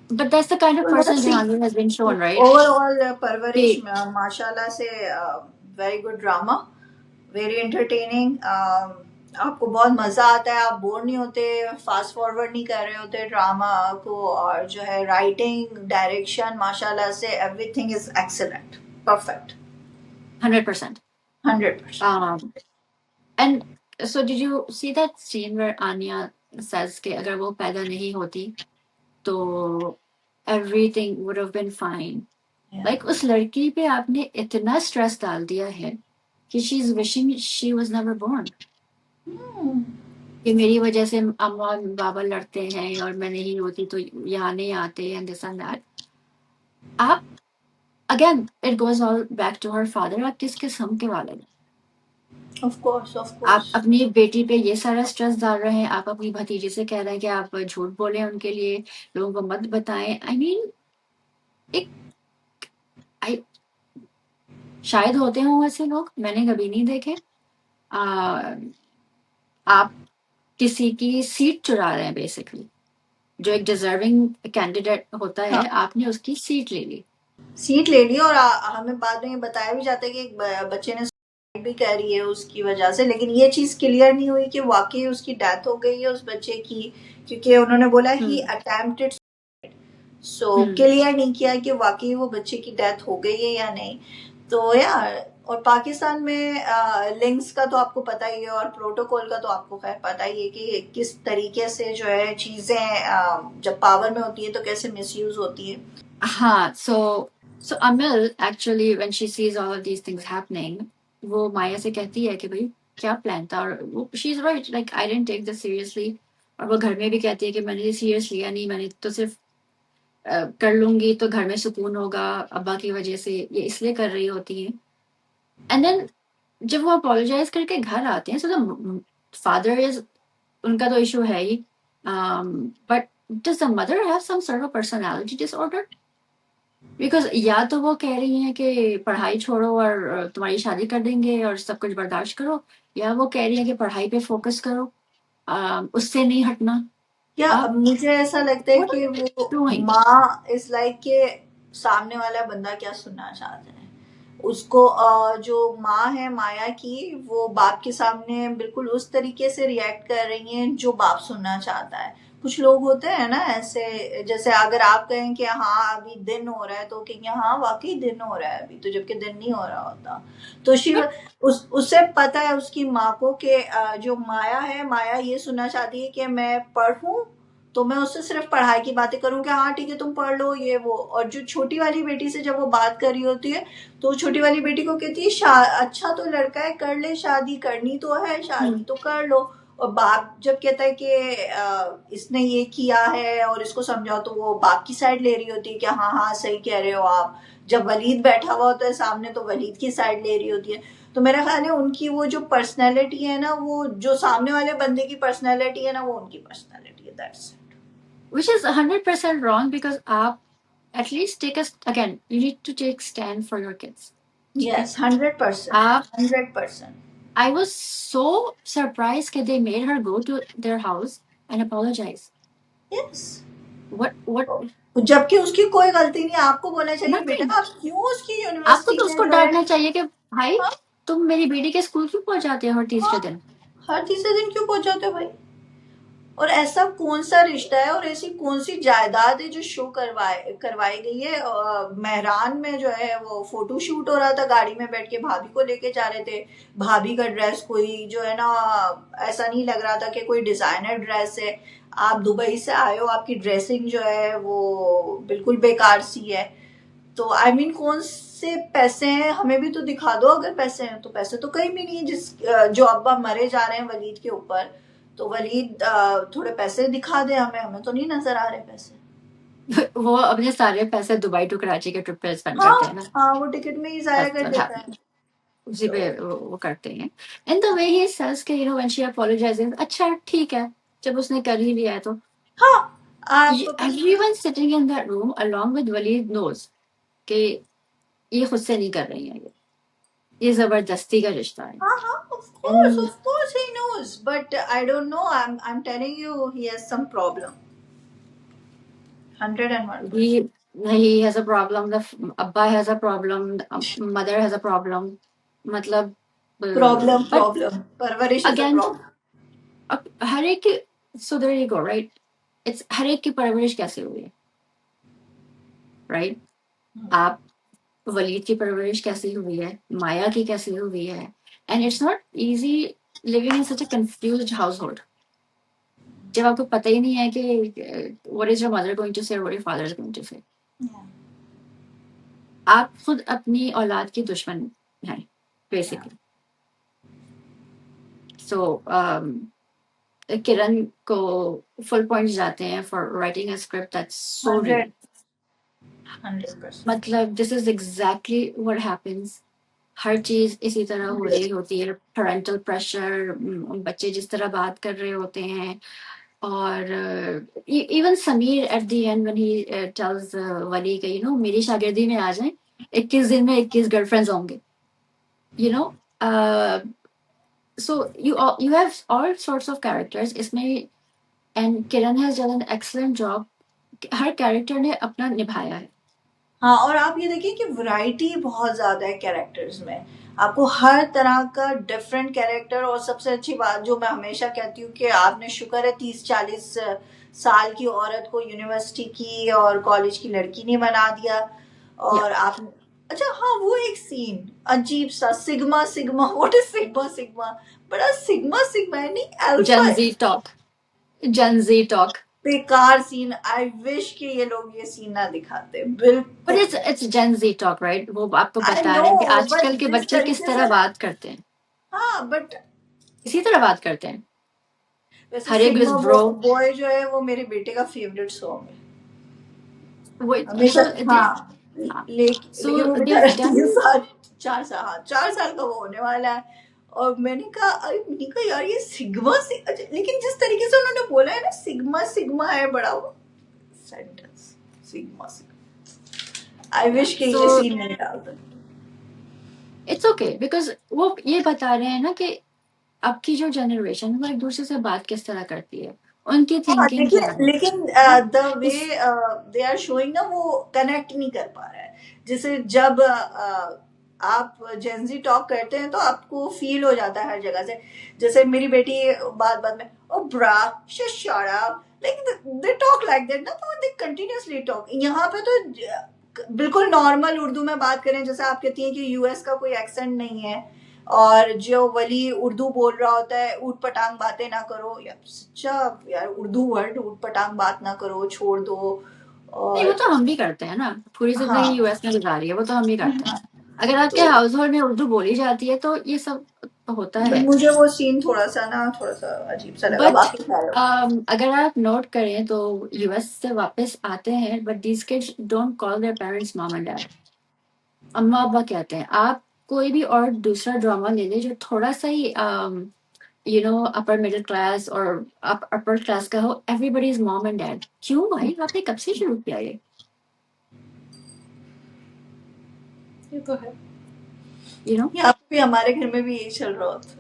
but that's the kind of person Jahangir has been shown, right? Overall परवरिश माशाल्लाह से very good drama, very entertaining. आपको बहुत मजा आता है, आप बोर नहीं होते, फास्ट फॉरवर्ड नहीं कर रहे होते ड्रामा को, और जो है राइटिंग, डायरेक्शन माशाल्लाह से everything is excellent, perfect, 100%. 100%। And so did you see that scene where Anya says कि अगर वो पैदा नहीं होती तो everything would have been fine. Like उस लड़की पे आपने इतना स्ट्रेस डाल दिया है कि she is wishing she was never born. कि मेरी वजह से अम्मा और बाबा लड़ते हैं और मैं नहीं होती तो यहाँ नहीं आते, and this and that. आप again it goes all back to her father. आप किस किस्म के वाले हैं? ऑफ कोर्स आप अपनी बेटी पे ये सारा स्ट्रेस डाल रहे हैं, आप अपनी भतीजे से कह रहे हैं कि आप झूठ बोले उनके लिए, लोगों को मत बताएं। आई मीन एक आई शायद होते हों ऐसे लोग, मैंने कभी नहीं देखे। आप किसी की सीट चुरा रहे हैं बेसिकली, जो एक डिजर्विंग कैंडिडेट होता है, आपने उसकी सीट ले ली। सीट ले ली, और हमें बाद में ये बताया भी जाता है कि एक बच्चे ने suicide भी कर रही है उसकी वजह से, लेकिन ये चीज क्लियर नहीं हुई कि वाकई उसकी डेथ हो गई है उस बच्चे की, क्योंकि उन्होंने बोला ही अटेम्प्टेड, सो क्लियर नहीं किया कि वाकई वो बच्चे की डेथ हो गई है या नहीं। तो यार, और पाकिस्तान में लिंक्स का तो आपको पता ही है, और प्रोटोकॉल का तो आपको खैर पता ही है कि किस तरीके से जो है चीजें जब पावर में होती है तो कैसे मिसयूज होती है। हाँ, so Amil actually when she sees all of these things happening, वो माया से कहती है कि भाई क्या प्लान था, और वो she is right, like I didn't take this seriously, और वो घर में भी कहती है कि मैंने सीरियस लिया नहीं, मैंने तो सिर्फ कर लूंगी तो घर में सुकून होगा, अब्बा की वजह से ये इसलिए कर रही होती है। एंड देन जब वो अपोलोजाइज करके घर आते हैं, सो द फादर इज, उनका तो इशू है ही, but does the mother have some sort of personality disorder? Because या तो वो कह रही हैं कि पढ़ाई छोड़ो और तुम्हारी शादी कर देंगे और सब कुछ बर्दाश्त करो, या वो कह रही है कि पढ़ाई पे फोकस करो, उससे नहीं हटना। या मुझे ऐसा लगता है कि वो माँ इज लाइक के सामने वाला बंदा क्या सुनना चाहता है, उसको जो माँ है माया की, वो बाप के सामने बिल्कुल उस तरीके से रिएक्ट कर रही हैं जो बाप सुनना चाहता है। कुछ लोग होते हैं ना ऐसे, जैसे अगर आप कहें कि हाँ अभी दिन हो रहा है तो कहेंगे हाँ वाकई दिन हो रहा है अभी, तो जबकि दिन नहीं हो रहा होता। तो उससे पता है उसकी माँ को कि जो माया है, माया ये सुनना चाहती है कि मैं पढ़ूं, तो मैं उससे सिर्फ पढ़ाई की बातें करूं कि हाँ ठीक है तुम पढ़ लो ये वो। और जो छोटी वाली बेटी से जब वो बात कर रही होती है तो छोटी वाली बेटी को कहती है अच्छा तो लड़का है, कर ले शादी, करनी तो है शादी तो कर लो। और बाप जब कहता है कि इसने ये किया है और इसको समझाओ, तो वो बाप की साइड ले रही होती है कि हाँ हाँ सही कह रहे हो आप। जब वलीद बैठा हुआ होता है सामने तो वलीद की साइड ले रही होती है। तो मेरा ख्याल है उनकी वो जो पर्सनैलिटी है ना, वो जो सामने वाले बंदे की पर्सनैलिटी है ना, वो उनकी पर्सनैलिटी है। that's it. which is 100% wrong because आप at least take again, you need to take stand for your kids. Yes, 100%. आप 100%. I was so surprised that they made her go to their house and apologize. Yes. What जबकि उसकी कोई गलती नहीं, आपको बोलना चाहिए बेटा nothing. आप क्यों उसकी आपको यूनिवर्सिटी तो में उसको जो है, डांटना चाहिए कि भाई हाँ, तुम मेरी बेटी के स्कूल क्यों पहुंचाते हो हर तीसरे हाँ, दिन. हर तीसरे दिन क्यों पहुंचाते हो भाई? और ऐसा कौन सा रिश्ता है और ऐसी कौन सी जायदाद है जो शो करवाई गई है? मेहरान में जो है वो फोटो शूट हो रहा था, गाड़ी में बैठ के भाभी को लेके जा रहे थे, भाभी का ड्रेस कोई जो है ना, ऐसा नहीं लग रहा था कि कोई डिजाइनर ड्रेस है। आप दुबई से आए हो, आपकी ड्रेसिंग जो है वो बिल्कुल बेकार सी है। तो आई मीन कौन से पैसे हैं, हमें भी तो दिखा दो। अगर पैसे हैं तो पैसे तो कहीं भी नहीं है। जो अब्बा मरे जा रहे हैं वलीद के ऊपर, तो वलीद थोड़े पैसे दिखा दे हमें, हमें तो नहीं नजर आ रहे पैसे। वो अपने सारे पैसे दुबई टू कराची के ट्रिप पे स्पेंड हाँ करते हैं ना. हाँ, वो टिकट में ही जाया That's कर what देता है। happens. उसी पे तो वो करते हैं. And the way he says कि when she apologizes, अच्छा ठीक है जब उसने कर ही लिया है तो. हाँ, आप Everyone sitting in that room along with Waleed knows कि ये खुद से नहीं कर रही है, ये जबरदस्ती का रिश्ता है. हाँ हाँ, And of course he knows, but I don't know, I'm telling you he has some problem. 101%. he has a problem, the Abba has a problem, the mother has a problem. मतलब Problem, but परवरिश is a again problem. हर एक की, so there you go, right? It's हर एक की परवरिश कैसे हुई है, right? आप वलीद की परवरिश कैसी हुई है, माया की कैसी हुई है, and it's not easy living in such a confused household. जब आपको पता ही नहीं है कि what is your mother going to say or what your father is going to say. Yeah. आप खुद अपनी औलाद की दुश्मन हैं basically. So किरण को full points जाते हैं for writing a script that's so real. 100%. मतलब this is exactly what happens. हर चीज इसी तरह हो रही होती है. पेरेंटल प्रेशर, बच्चे जिस तरह बात कर रहे होते हैं. और even Sameer at the end when he tells Wali के मेरी शागिर्दी में आ जाएं, 21 दिन में 21 गर्लफ्रेंड्स होंगे, you know. So you have all sorts of characters इसमें, and Kiran has done an excellent job. Her character ने अपना निभाया है. हाँ, और आप ये देखिए कि वैरायटी बहुत ज्यादा है कैरेक्टर्स में, आपको हर तरह का डिफरेंट कैरेक्टर। और सबसे अच्छी बात जो मैं हमेशा कहती हूँ कि आपने शुक्र है 30-40 साल की औरत को यूनिवर्सिटी की और कॉलेज की लड़की ने बना दिया। और आप अच्छा, हाँ, वो एक सीन अजीब सा, sigma sigma, what is sigma sigma, बड़ा सिग्मा सिग्मा है नहीं, अल्फा। Gen Z talk बेकार सीन। आई विश कि ये लोग ये सीन ना दिखाते but बिल्कुल। it's Gen Z talk, right? वो आपको आई बता नो, रहे हैं कि बट आजकल के जिस बच्चे किस तरीके तरह से, बात करते हैं, हाँ, बट इसी तरह बात करते हैं. वैसे हर एक सिग्मा is bro. बॉय जो है वो मेरे बेटे का फेवरेट सॉन्ग है वो हमेशा। so हाँ, so लेकिन वो बेटा they've done 3 साल 4 साल, हाँ 4 साल का वो होने वाला है। और मैंने कहा यार ये सिग्मा अच्छा, लेकिन जिस तरीके से उन्होंने बोला है ना, सिग्मा सिग्मा है बड़ा वो sentence, sigma sigma. I wish कि ये so सीन नहीं डालते। it's okay because वो ये बता रहे हैं ना कि अब की जो जनरेशन वो एक दूसरे से बात किस तरह करती है, उनकी हाँ, थिंकिंग क्या है. लेकिन the way they are showing ना, वो कनेक्ट नहीं कर पा रहा है। जैसे जब आप जेंजी टॉक करते हैं तो आपको फील हो जाता है हर जगह से। जैसे मेरी बेटी बात बात में ओ ब्रा shut up, like they talk like that ना, तो दे कंटिन्यूअसली टॉक। यहाँ पे तो बिल्कुल नॉर्मल उर्दू में बात करें, जैसे आप कहती हैं कि यूएस का कोई एक्सेंट नहीं है, और जो वली उर्दू बोल रहा होता है, ऊट पटांग बातें ना करो यार, सच्चा यार उर्दू वर्ड, ऊट पटांग बात ना करो, छोड़ दो। नहीं वो और तो हम भी करते हैं ना, पूरी जिंदगी हाँ, यूएस में गुजारी है, वो तो हम भी करते हैं. अगर आपके तो हाउस होल्ड में उर्दू बोली जाती है तो ये सब होता है. मुझे वो सीन थोड़ा सा अजीब सा लगा। बट बाकी खैर, अगर आप नोट करें तो यूएस से वापस आते हैं but these kids don't call their parents mom and dad, अम्मा अब्बा कहते हैं. आप कोई भी और दूसरा ड्रामा ले लें जो थोड़ा सा ही अपर मिडिल क्लास और अपर क्लास का हो, everybody is mom and dad. क्यों भाई, आपने कब से शुरू किया ये? ये तो है। यू नो यहाँ पे भी हमारे घर में भी यही चल रहा होता है।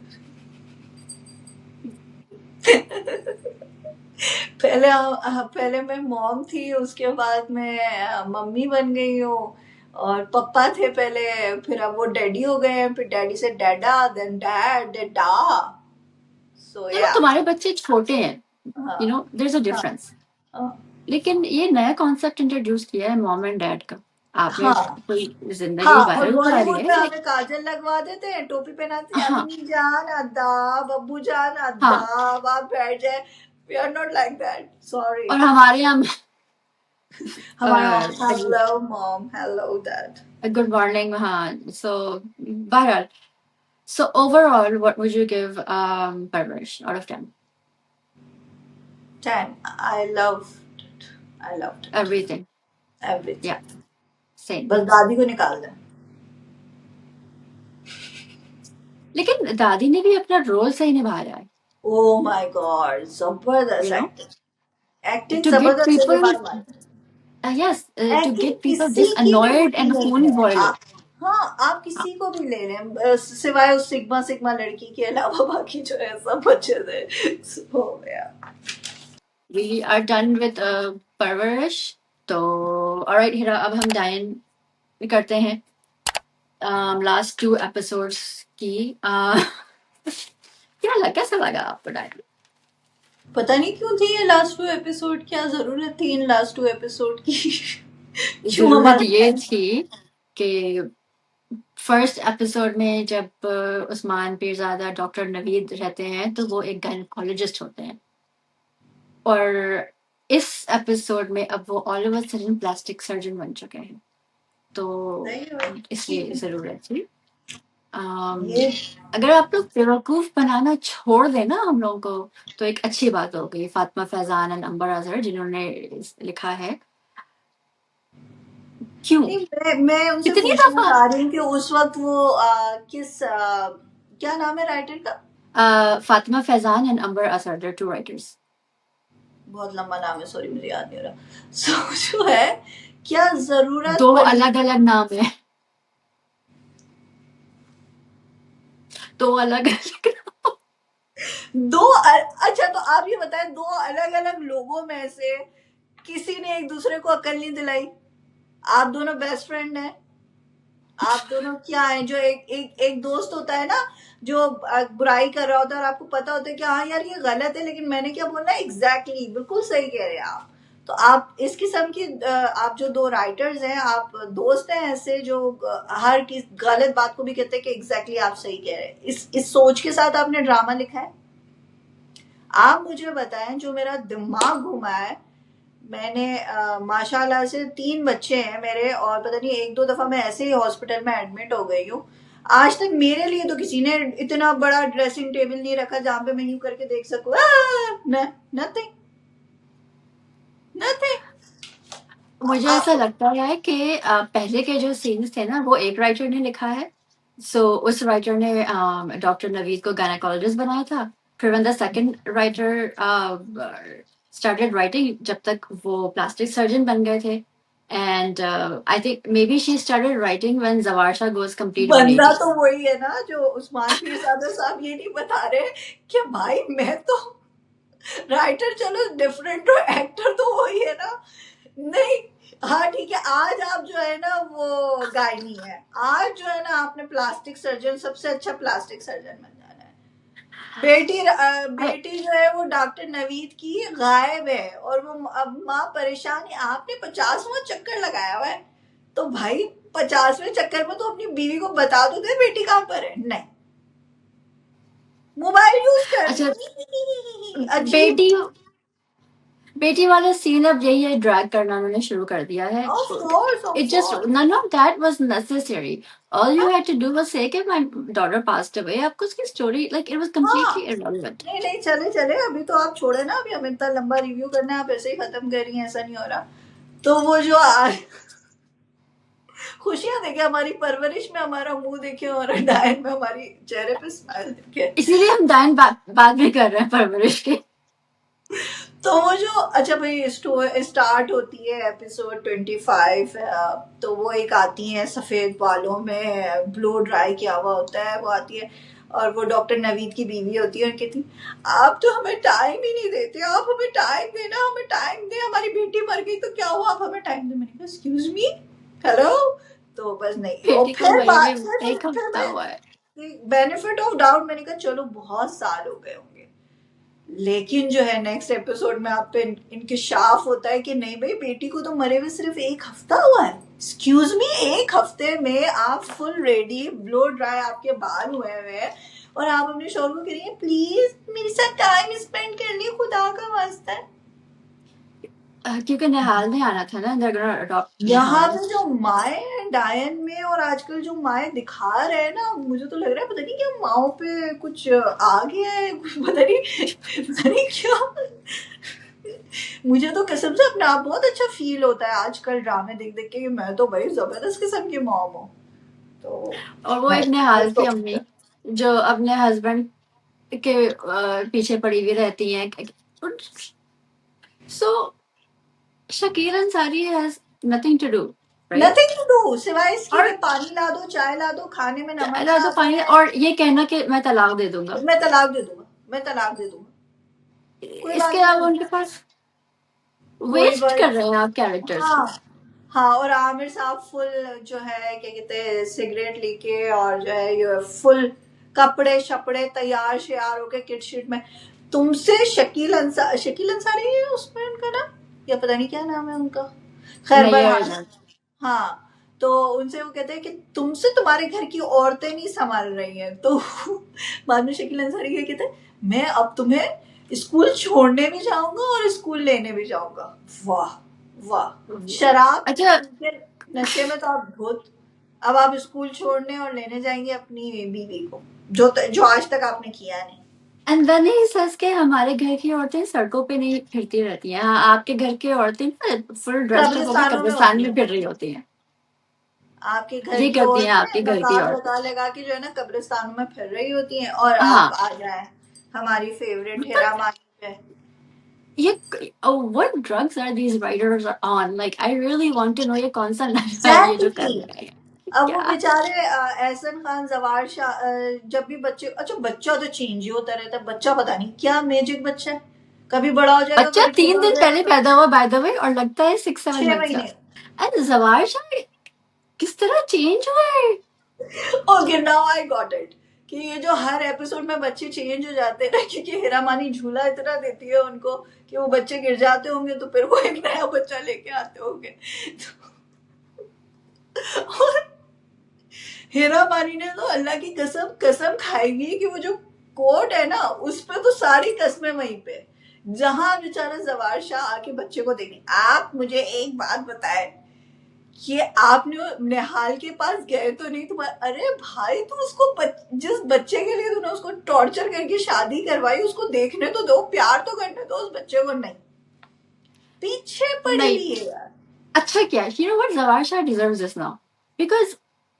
पहले मैं मॉम थी, उसके बाद मैं मम्मी बन गई हूँ। और पापा थे पहले, फिर अब वो डैडी हो गए हैं, फिर डैडी से डैडा, देन डैड, देन डा। सो चलो, या। तुम्हारे बच्चे छोटे हैं, हाँ देयर इज अ हाँ डिफरेंस। हाँ लेकिन ये नया कॉन्सेप्ट इंट्रोड्यूस किया है मॉम एंड डैड का। आपने हाँ कोई जिंदगी हाँ। और वायरल करा दी बॉलीवुड है में लाइक। हमें काजल लगवा देते हैं, टोपी पहनाते हैं, हाँ अम्मी जान अद्दाब, अब्बू जान हाँ। अद्दाब, आप बैठ जाए। We are not like that, sorry. और हमारे यहाँ हमारा hello mom, hello dad. Good morning, हाँ। सो बहरहाल, so overall what would you give Parvarish out of 10? 10, I loved it, I loved it, Everything. everything। Yeah, same. बस दादी को निकाल दें। लेकिन दादी ने भी अपना रोल सही निभाया है, ओ माय गॉड, जबरदस्त you know, acting, acting to get जबरदस्त है, ये people, बात मानते हैं। yes, to acting get people किसी this की भी annoyed बुरी and the नहीं phone है। boiled. हाँ, आप किसी को भी ले लें, सिवाय उस सिग्मा सिग्मा लड़की के अलावा बाकी जो है सब अच्छे थे। So, yeah। We are done with Parvarish. तो alright Hira, अब हम डायन करते हैं लास्ट 2 एपिसोड्स की। कैसा लगा आपको डायन? पता नहीं क्यों थी ये लास्ट 2 एपिसोड, क्या जरूरत थी इन लास्ट 2 एपिसोड की? क्यों जरूरत हमारा ये time? थी कि फर्स्ट एपिसोड में जब उस्मान पीरजादा डॉक्टर नवीद रहते हैं तो वो एक गायनकोलॉजिस्ट होते हैं, और इस एपिसोड में अब वो all over sudden plastic surgeon बन चुके हैं, तो सही है, ठीक इसलिए है। जरूरत थी। ये अगर आप लोग बेवकूफ बनाना छोड़ देना हम लोगों को तो एक अच्छी बात हो गई। फातिमा फैजान एंड अंबर अजहर जिन्होंने लिखा है, क्यों नहीं, मैं उनसे इतनी पूछना दफा चाह रही हूँ कि उस वक्त वो क्या नाम है राइटर का? Fatima Faizan and Amber Azhar, they're two writers. बहुत लंबा नाम है, सॉरी मुझे याद नहीं हो रहा। सो जो है, क्या जरूरत दो पड़ी? अलग अलग नाम है, दो अलग अलग। अच्छा तो आप ये बताएं, दो अलग अलग लोगों में से किसी ने एक दूसरे को अकल नहीं दिलाई? आप दोनों बेस्ट फ्रेंड हैं, आप दोनों क्या हैं? जो एक दोस्त होता है ना, जो बुराई कर रहा होता है और आपको पता होता है कि हाँ यार ये गलत है, लेकिन मैंने क्या बोलना है, एग्जैक्टली बिल्कुल सही कह रहे हैं आप। तो आप इस किस्म की आप जो 2 राइटर्स हैं, आप दोस्त हैं ऐसे जो हर किस गलत बात को भी कहते हैं कि एग्जैक्टली आप सही कह रहे हैं। इस सोच के साथ आपने ड्रामा लिखा है? आप मुझे बताएं, जो मेरा दिमाग घुमा है। मैंने माशाल्लाह से 3 बच्चे हैं मेरे, और पता नहीं 1-2 दफा मैं ऐसे ही हॉस्पिटल में एडमिट हो गई हूँ। आज तक मेरे लिए तो किसी ने इतना बड़ा ड्रेसिंग टेबल नहीं रखा जहां पे मैं यूं करके देख सकूं। Nothing, nothing. मुझे ऐसा लगता है कि पहले के जो सीन्स थे ना वो एक राइटर ने लिखा है, सो उस राइटर ने डॉक्टर नवीद को गायनेकोलॉजिस्ट बनाया था। फिर when the second writer started writing, जब तक वो प्लास्टिक सर्जन बन गए थे, and I think maybe she started writing when Zawarsha goes complete बंदा 180. तो वही है ना, जो उस्मान पीरजादा साहब ये नहीं बता रहे कि भाई मैं तो राइटर चलो डिफरेंट हो, एक्टर तो वही है ना। नहीं, हाँ ठीक है, आज आप जो है ना वो गायनी है, आज जो है ना आपने प्लास्टिक सर्जन, सबसे अच्छा प्लास्टिक सर्जन बन जाना है। बेटी जो है वो डॉक्टर नवीद की गायब है, और वो अब माँ परेशान है। आपने 50वां चक्कर लगाया हुआ है, तो भाई 50वें चक्कर में तो अपनी बीवी को बता दो दे बेटी कहाँ पर है। नहीं, मोबाइल यूज कर। अच्छा, अजीब। बेटी वाला सीन अब यही है, ड्रैग करना उन्होंने शुरू कर दिया है। Of course, of It just course. none of that was necessary. All you had to do was say कि my daughter passed away. आपको उसकी story like it was completely हाँ, irrelevant. नहीं नहीं, चले चले, अभी तो आप छोड़े ना, अभी हम इतना लंबा रिव्यू करना है, आप ऐसे ही खत्म कर रही हैं, ऐसा नहीं हो रहा। तो वो जो खुशियां देखे, हमारी परवरिश में हमारा मुंह देखे और डायन में हमारी चेहरे पे स्माइल देखे। इसीलिए हम डायन बात भी कर रहे हैं परवरिश के। तो वो जो अच्छा भाई स्टार्ट होती है एपिसोड 25, तो वो एक आती है सफेद बालों में, ब्लो ड्राई किया हुआ होता है, वो आती है और वो डॉक्टर नवीद की बीवी होती है और कहती आप तो हमें टाइम ही नहीं देते, आप हमें टाइम देना, हमें टाइम दे, हमारी बेटी मर गई तो क्या हुआ, आप हमें टाइम दे। मैंने कहा एक्सक्यूज मी, हेलो। तो बस नहीं, और बेटी को फिर वही बात में एक हफ्ता हुआ है। बेनिफिट ऑफ डाउट मैंने कहा चलो बहुत साल हो गए होंगे, लेकिन जो है नेक्स्ट एपिसोड में आप पे इंकशाफ होता है कि नहीं भाई, बेटी को तो मरे हुए सिर्फ एक हफ्ता हुआ है। एक्सक्यूज मी, एक हफ्ते में आप फुल रेडी, ब्लो ड्राई आपके बाल हुए हैं और आप अपने शोर को कह रही है प्लीज मेरे साथ टाइम स्पेंड कर लिए, खुदा का वास्ता है। क्योंकि निहाल नहीं आना था ना, अडॉप्ट यहाँ निहाल। पे जो माए है डायन में और आजकल जो माए दिखा रहे हैं ना, मुझे तो लग रहा है पता नहीं क्या माओ पे कुछ आ गया है, कुछ पता नहीं क्या। मुझे तो कसम से अपने आप बहुत अच्छा फील होता है आजकल ड्रामे देख देख के कि मैं तो बड़ी जबरदस्त किस्म की मॉम हूँ। तो और वो एक निहाल की अम्मी जो अपने हस्बैंड के पीछे पड़ी हुई रहती हैं। So Shakeel Ansari has nothing to do, right? Nothing to do सिवाय इसके और कि पानी ला दो, चाय ला दो, खाने में नमक ला दो ज्यादा पानी है, और ये कहना कि मैं तलाक दे दूंगा। मैं तलाक दे दूंगा, मैं तलाक दे दूंगा, कोई इसके बात अलावा नहीं, उनके पास कोई वेस्ट बात। कर रहे हैं आप कैरेक्टर्स हाँ को। हाँ, और आमिर साहब फुल जो है क्या कहते हैं सिगरेट लेके और जो है ये फुल कपड़े शपड़े तैयार श्यार होके किट शिट में। तुमसे शकील अंसारी है उसमें उनका नाम, या पता नहीं क्या नाम है उनका, खैर नहीं बहरहाल। है। हाँ, तो उनसे वो कहते हैं कि तुमसे तुम्हारे घर की औरतें नहीं संभाल रही हैं, तो बाद में शकील अंसारी क्या कहते हैं, मैं अब तुम्हें स्कूल छोड़ने भी जाऊंगा और स्कूल लेने भी जाऊंगा। वाह वाह, शराब अच्छा, के नशे में तो आप बहुत, अब आप स्कूल छोड़ने और लेने जाएंगे अपनी बीवी को, जो आज तक आपने किया नहीं। एंड देन ही सेज के हमारे घर की औरतें सड़कों पे नहीं फिरती रहती हैं। हाँ, आपके घर की औरतें फुल ड्रेस्ड अप होकर कब्रिस्तानों में कब्रिस्तान होती में है, फिर रही होती हैं। आपके घर ये की करती हैं आपके औरतें घर की नकाब औरतें। लगा के जो है ना कब्रिस्तानों में फिर रही होती हैं, और आप हाँ, आ जाए हमारी फेवरेट हेरा but माही पे। ये what drugs are these writers are on? Like I really want to know ये कौन सा नशा है ये जो कर एग्जैक्टली। रहे हैं। अब वो क्या बेचारे एहसन खान जवार शाह, जब भी बच्चे, अच्छा बच्चा तो चेंज ही होता रहता है, बच्चा पता नहीं क्या मैजिक बच्चा है, कभी बड़ा हो जाएगा बच्चा कभी छोटा 3 हो दिन जाएगा। पहले पैदा हुआ बाय द वे, और लगता है 6-7 छह मंथ्स का। महीने एंड जवार शाह किस तरह चेंज हुआ है। Okay now I got it, कि ये जो हर एपिसोड में बच्चे चेंज हो जाते हैं ना, क्योंकि हेरा मानी झूला इतना देती है उनको कि वो बच्चे गिर जाते होंगे तो फिर वो एक नया बच्चा लेके आते होंगे। और हेरा मानी ने तो अल्लाह की कसम कसम खाएगी कि वो जो कोर्ट है ना उस पे तो सारी कस्में वहीं पे, जहां बेचारा जवार शाह आके बच्चे को देंगे। आप मुझे एक बात बताए कि आपने निहाल के पास गए तो नहीं, तुम्हारे, अरे भाई तू उसको जिस बच्चे के लिए तूने उसको टॉर्चर करके शादी करवाई उसको देखने तो दो, प्यार तो करने दो उस बच्चे को, नहीं पीछे पड़ी नहीं, हुई है यार। अच्छा क्या, you know what, जवार Shah deserves this now because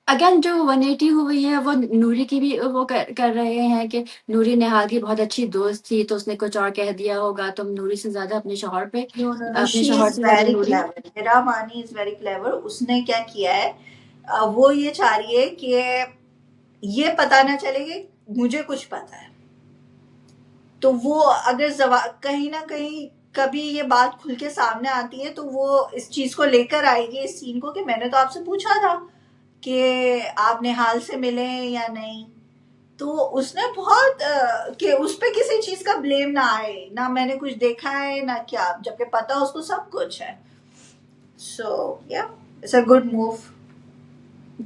again जो 180 हुई है वो नूरी की भी वो कर रहे हैं कि नूरी निहाल की बहुत अच्छी दोस्त थी तो उसने कुछ और कह दिया होगा, तुम नूरी से ज्यादा अपने शौहर पे, नो नो नो, अपने शी शौहर इज से ज्यादा वेरी नूरी। क्लेवर, हेरा मानी इज वेरी क्लेवर। उसने क्या किया है, वो ये चाह रही है कि ये पता ना चले कि मुझे कुछ पता है, तो वो अगर कहीं ना कहीं कभी ये बात खुल के सामने आती है तो वो इस चीज को लेकर आएगी, इस सीन को, कि मैंने तो आपसे पूछा था कि आप निहाल से मिले या नहीं। तो उसने बहुत कि उस पे किसी चीज का ब्लेम ना आए, ना मैंने कुछ देखा है ना क्या, जबकि पता उसको सब कुछ है। सो या it's a good move.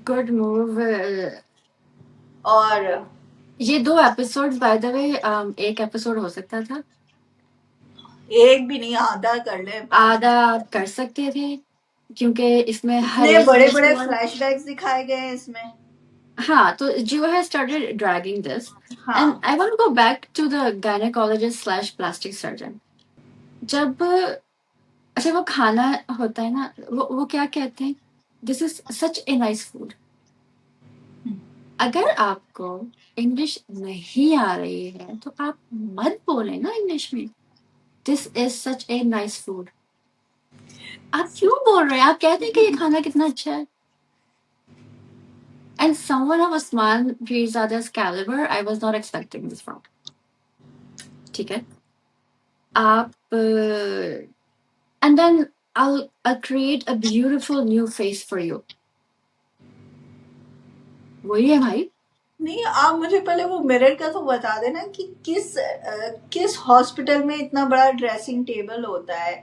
Good move. और ये 2 एपिसोड्स बाय द वे, एक एपिसोड हो सकता था, एक भी नहीं, आधा कर ले। आधा आप कर सकते थे क्योंकि इसमें हर इतने एक बड़े चीज बड़े को। फ्लैशबैक्स दिखाए गए हैं इसमें। हाँ, तो जियो has started dragging this and हाँ I want to go back to the gynecologist slash plastic surgeon. जब अच्छा वो खाना होता है ना, वो क्या कहते हैं, this is such a nice food. अगर आपको इंग्लिश नहीं आ रही है तो आप मत बोले ना इंग्लिश में. This is such a nice food. आप क्यों बोल रहे हैं? आप कहते हैं कि ये खाना कितना अच्छा है. And someone of Osman Pirzada's caliber, I was not expecting this from. ठीक है. आप and then I'll create a beautiful new face for you. वही है भाई. नहीं, आप मुझे पहले वो मिरर का तो बता देना कि किस हॉस्पिटल में इतना बड़ा ड्रेसिंग टेबल होता है.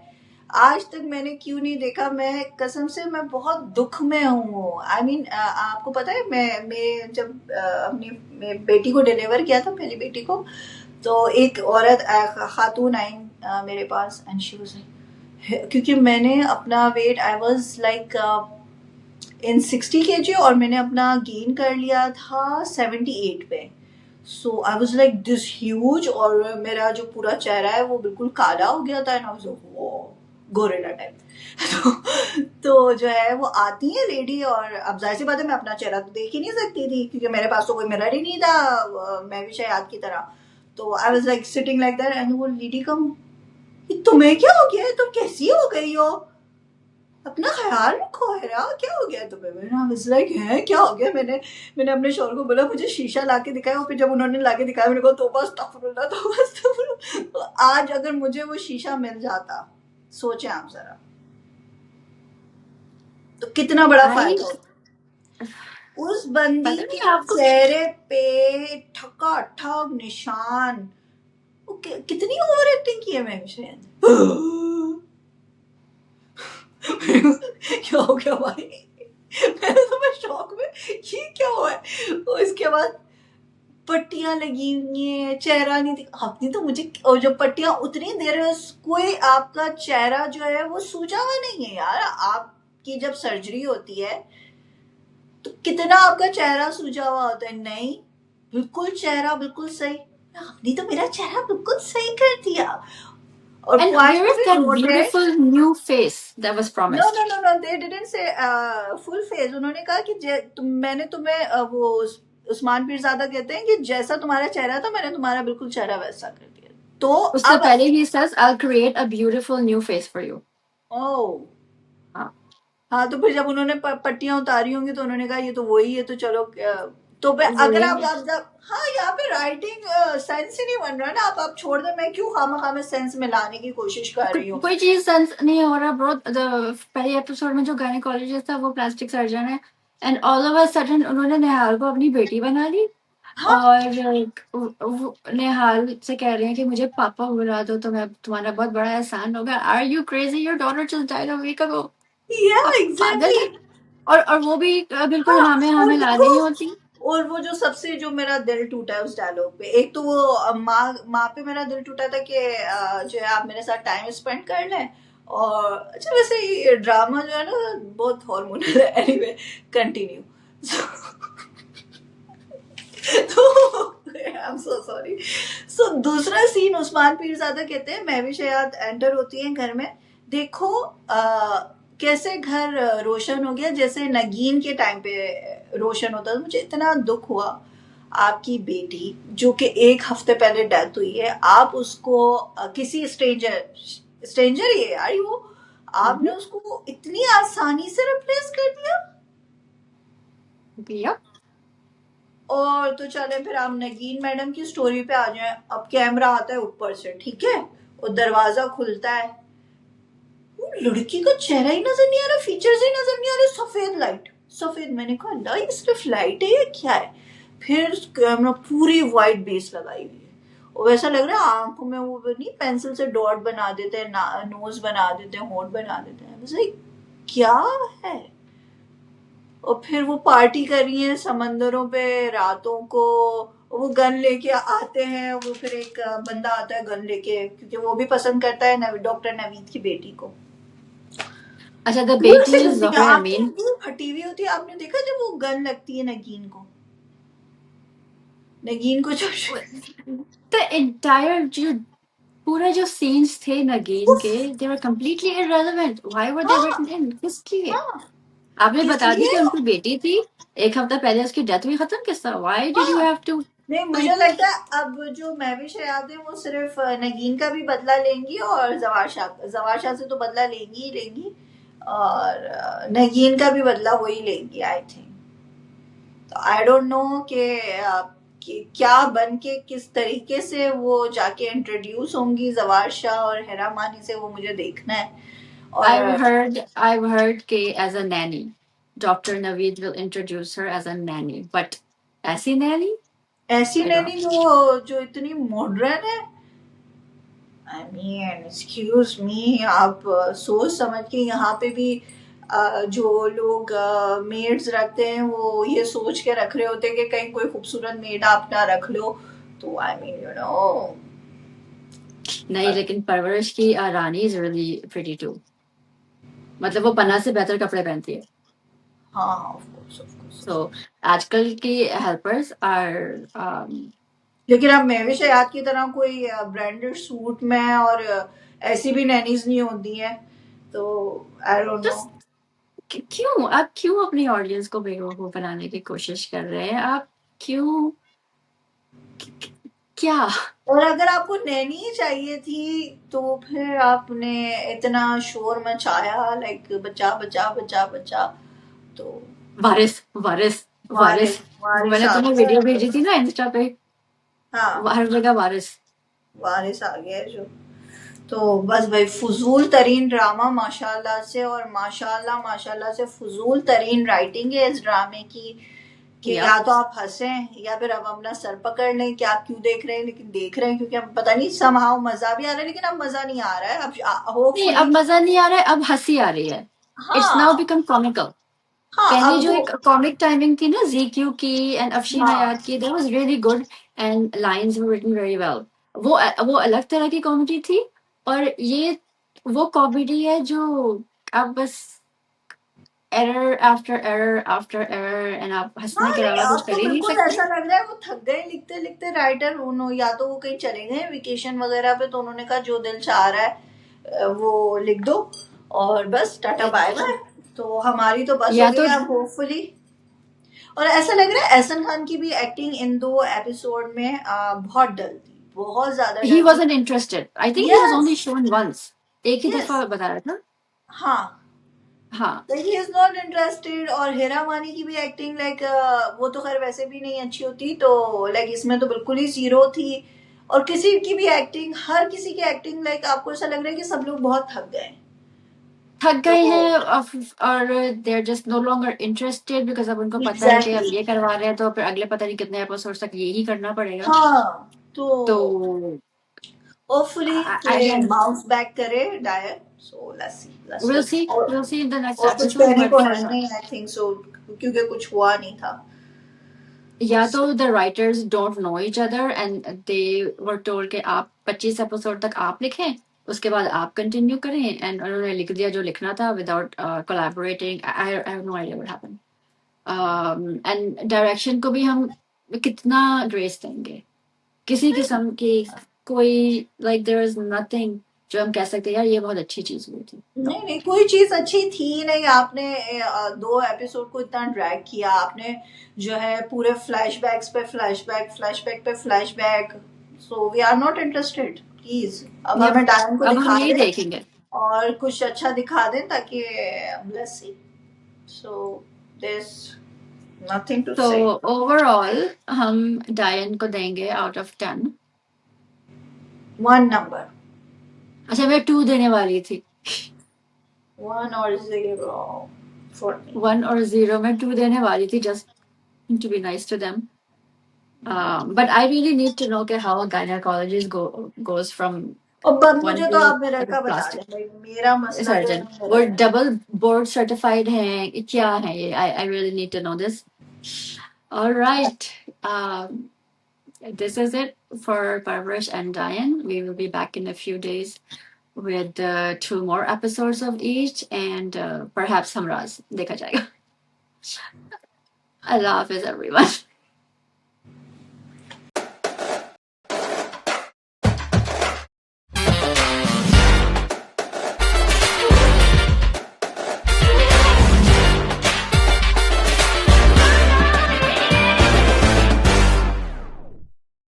आज तक मैंने क्यों नहीं देखा. मैं कसम से मैं बहुत दुख में हूँ. आई मीन आपको पता है मैं जब अपनी बेटी को डिलीवर किया था, पहली बेटी को, तो एक औरत खातून आई मेरे पास एंड शी वाज लाइक, क्योंकि मैंने अपना weight, I was like in 60 kg और मैंने अपना गेन कर लिया था 78 पे. So I was like this huge और मेरा जो पूरा चेहरा है वो बिल्कुल काला हो गया था and I was like gorilla type. तो जो है वो आती है लेडी और अब जाहिर सी बात है मैं अपना चेहरा तो देख ही नहीं सकती थी क्योंकि मेरे पास तो कोई मिरर ही नहीं था. मैं भी शायद की तरह. तो आई was like sitting like that and वो लेडी कम, तुम्हें क्या हो गया है, तुम कैसी हो गई हो, अपना ख्याल रखो है ना, क्या हो गया तुम्हें. मैंने लाइक है क्या हो गया. मैंने अपने शोर को बोला मुझे शीशा ला के दिखाया. और फिर जब उन्होंने ला के दिखाया मेरे को तो बस तो आज अगर मुझे वो शीशा मिल जाता, सोचे आप जरा, तो कितना बड़ा फायदा होता. उस बंदी के चेहरे पे ठका ठक निशान. कितनी ओवर एक्टिंग की है मैं शायद. क्या हो गया भाई. मैंने तो मैं शॉक में, ये क्या हुआ है. और इसके बाद पट्टियां लगी हुई है, चेहरा नहीं दिख. आपने तो मुझे, और जब पट्टियां उतनी देर में कोई आपका चेहरा जो है वो सूजा हुआ नहीं है यार. आपकी जब सर्जरी होती है तो कितना आपका चेहरा सूजा हुआ होता है. नहीं, बिल्कुल चेहरा बिल्कुल सही. आपने तो मेरा चेहरा बिल्कुल सही कर दिया. And where is that beautiful new face that was promised? No, they didn't say full face. उन्होंने कहा कि मैंने तुम्हें वो उस्मान पीरज़ादा कहते हैं कि जैसा तुम्हारा चेहरा था मैंने तुम्हारा बिल्कुल चेहरा वैसा कर दिया. तो उससे पहले he says I'll create a beautiful new face for you. Oh. हाँ, तो फिर जब उन्होंने पट्टियां उतारी होंगी तो उन्होंने कहा ये तो वही है, तो चलो. तो अगर आप हाँ, यहाँ पे राइटिंग सेंस ही नहीं बन रहा ना. आप छोड़ दो. मैं क्यों खामा में सेंस में लाने की कोशिश कर रही हूँ. कोई चीज सेंस नहीं हो रहा ब्रो. पहले एपिसोड में जो गायनेकोलॉजिस्ट था वो प्लास्टिक सर्जन है and all of a sudden उन्होंने नेहाल को अपनी बेटी बना ली. हाँ? और नेहाल से कह रहे हैं कि मुझे पापा बुला दो तो मैं तुम्हारा बहुत बड़ा एहसान होगा. Are you crazy? Your daughter just died a week ago. Yeah, exactly. और वो भी बिल्कुल हामे ला रही होती. और वो जो सबसे जो मेरा दिल टूटा है उस डायलॉग पे, एक तो वो माँ पे मेरा दिल टूटा था कि जो है आप मेरे साथ टाइम स्पेंड कर लें. और अच्छा वैसे ये ड्रामा जो है ना बहुत हार्मोनल है. Anyway continue. तो आई एम सो सॉरी. सो दूसरा सीन उस्मान पीरज़ादा कहते हैं मैं भी शायद एंटर होती है घर में. देखो कैसे घर रोशन हो गया जैसे नगीन के टाइम पे रोशन होता था. मुझे इतना दुख हुआ. आपकी बेटी जो कि 1 हफ्ते पहले डेथ हुई है, आप उसको किसी स्ट्रेंजर ही है यार वो, आपने उसको इतनी आसानी से रिप्लेस कर दिया. और तो चले फिर आप नगीन मैडम की स्टोरी पे आ जाएं. अब कैमरा आता है ऊपर से, ठीक है, और दरवाजा खुलता है. लड़की का चेहरा ही नजर नहीं आ रहा, फीचर्स ही नजर नहीं आ रहे. सफेद लाइट, सफेद. मैंने कहा अल्लाह ये सिर्फ लाइट है या क्या है. फिर कैमरा पूरी वाइट बेस लगाई हुई है और वैसा लग रहा है आंखों में वो नहीं पेंसिल से डॉट बना देते हैं, नोज बना देते हैं, होंठ बना देते हैं. वैसे क्या है. और फिर वो पार्टी कर रही है समंदरों पे रातों को. वो गन लेके आते हैं. वो फिर एक बंदा आता है गन लेके क्योंकि वो भी पसंद करता है डॉक्टर नवीद की बेटी को. अच्छा द बेटी इज ज़ोहरा अमीन. फटी हुई होती है. आपने देखा जब वो गन लगती है नगीन को जब the entire जो पूरा जो सीन्स थे नगीन के they were completely irrelevant. Why were they written in? किस लिए? आपने बता दी कि इसलिए उनकी बेटी थी, 1 हफ्ता पहले उसकी डेथ हुई, खत्म किस्सा। व्हाई डिड यू हाँ, हैव टू नहीं मुझे लगता है अब जो महविश हयात है वो सिर्फ नगीन का भी बदला लेंगी और जवार शाह से तो बदला लेंगी ही लेंगी, और नगीन का भी बदला वही लेंगी आई थिंक। तो आई डोंट नो कि क्या बन के किस तरीके से वो जाके इंट्रोड्यूस होंगी जवार शाह और हेरा मानी से, वो मुझे देखना है। और I've heard कि as a nanny, Dr. Naveed will introduce her as a nanny, but ऐसी nanny? ऐसी I नैनी don't जो इतनी मॉडर्न है, आई मीन एक्सक्यूज मी, आप सोच समझ के यहाँ पे भी जो लोग मेड्स रखते हैं वो ये सोच के रख रहे होते हैं कि कहीं कोई खूबसूरत मेड आप ना रख लो, तो आई मीन यू नो। नहीं, लेकिन परवरिश की रानी is really pretty too. मतलब वो पन्ना से बेहतर कपड़े पहनती है। हाँ of course of course. So आजकल की हेल्पर्स are लेकिन अब महविश हयात की तरह कोई ब्रांडेड सूट में और ऐसी भी नैनीज नहीं होती हैं, तो आई डोंट नो। just क्यों आप क्यों अपनी ऑडियंस को बेवकूफ बनाने की कोशिश कर रहे हैं? आप क्यों क्या? और अगर आपको नैनी ही चाहिए थी तो फिर आपने इतना शोर मचाया, लाइक बचा बचा बचा बचा, तो वारिस वारिस वारिस वारिस वो वारिस मैंने आ तुम्हें गया। वीडियो भेजी थी ना इंस्टा पे, हाँ हर जगह वारिस। वारिस आ गया है जो। तो बस भाई फजूल तरीन ड्रामा माशाल्लाह से, और माशाल्लाह माशाल्लाह से फजूल तरीन राइटिंग है इस ड्रामे की, कि या या तो आप हंसें या फिर अब अपना सर पकड़ लें कि आप क्यों देख रहे हैं, लेकिन देख रहे हैं क्योंकि हम पता नहीं समहाउ मजा भी आ रहा है, लेकिन अब मजा नहीं आ रहा है अब नहीं, अब होपफुली। मजा नहीं आ रहा है, अब हंसी आ रही है। इट्स नाउ हाँ बिकम कॉमिकल। हाँ पहले अब जो एक कॉमिक टाइमिंग थी ना जीक्यू की एंड अफशीन हाँ हयात की, that was really good and lines were written very well. वो अलग तरह की कॉमेडी थी, और ये वो कॉमेडी है जो अब बस एरर आफ्टर एरर एंड आप हंसने हाँ, के नहीं अलावा कुछ अब कर तो ही नहीं बिल्कुल सकते। ऐसा लग रहा है वो थक गए लिखते लिखते राइटर, उन्होंने या तो वो कहीं चले गए वेकेशन वगैरह पे, तो उन्होंने कहा जो दिल चाह रहा है वो लिख दो और बस टाटा बाय बाय। तो हमारी तो बस हो या गई तो अब होपफुली। और ऐसा लग रहा है एहसन खान की भी एक्टिंग इन 2 एपिसोड में बहुत डल थी, बहुत ज्यादा he डल थी। wasn't interested. I think he was yes only shown once. एक ही यस दफा बताया था। हाँ, हाँ, like he is not interested. और हेरा मानी की भी एक्टिंग लाइक वो तो खैर वैसे भी नहीं अच्छी होती, तो लाइक इसमें तो बिल्कुल ही जीरो थी। और किसी की भी एक्टिंग, हर किसी की एक्टिंग लाइक आपको ऐसा लग रहा है कि सब लोग बहुत थक गए। थक तो गए हैं और they are just no longer interested because अब उनको पता है कि अब एग्जैक्टली ये करवा रहे हैं तो फिर अगले पता नहीं कितने एपिसोड तक यही करना पड़ेगा। हाँ, तो तो होपफुली ये अगेन बाउंस बैक करे डायर, so let's we'll see hope. और we'll see in the next और कुछ episode, कहने but को for है नहीं आई थिंक सो, क्योंकि कुछ हुआ नहीं था। या तो the writers don't know each other and they were told कि आप 25 एपिसोड तक आप लिखें, उसके बाद आप कंटिन्यू करें, एंड उन्होंने लिख दिया जो लिखना था without collaborating. I have no idea what happened. And direction को भी हम कितना ग्रेस देंगे किसी किस्म की, कोई लाइक देयर इज नथिंग जो हम कह सकते हैं यार ये बहुत अच्छी चीज हुई थी। नो। नहीं नहीं कोई चीज अच्छी थी नहीं। आपने 2 एपिसोड को इतना ड्रैग किया आपने, जो है पूरे फ्लैशबैक्स पे फ्लैशबैक, फ्लैशबैक पे flashback. So we are not interested please. अब Yep. हमें डायन को अब हम दिखा यही दें देखेंगे। और कुछ अच्छा दिखा दें ताकि let's see. So there is nothing to तो से। ओवरऑल हम डायन को देंगे आउट ऑफ 10। 1 नंबर, अच्छा, मैं 2 देने वाली थी। 1 और 0 फॉर मी। 1 और 0 में 2 देने वाली थी just to be nice to them. But I really need to know how a gynecologist goes from और one मुझे तो to आप मिरर का बता plastic दें भाई, मेरा मसला जो है सर्जन। वो मिरर है। डबल बोर्ड सर्टिफाइड हैं, क्या है ये? I really need to know this. All right. This is it for Parvarish and Diane. We will be back in a few days with 2 more episodes of each and perhaps Hamraz. देखा जाएगा। Allah Hafiz everyone.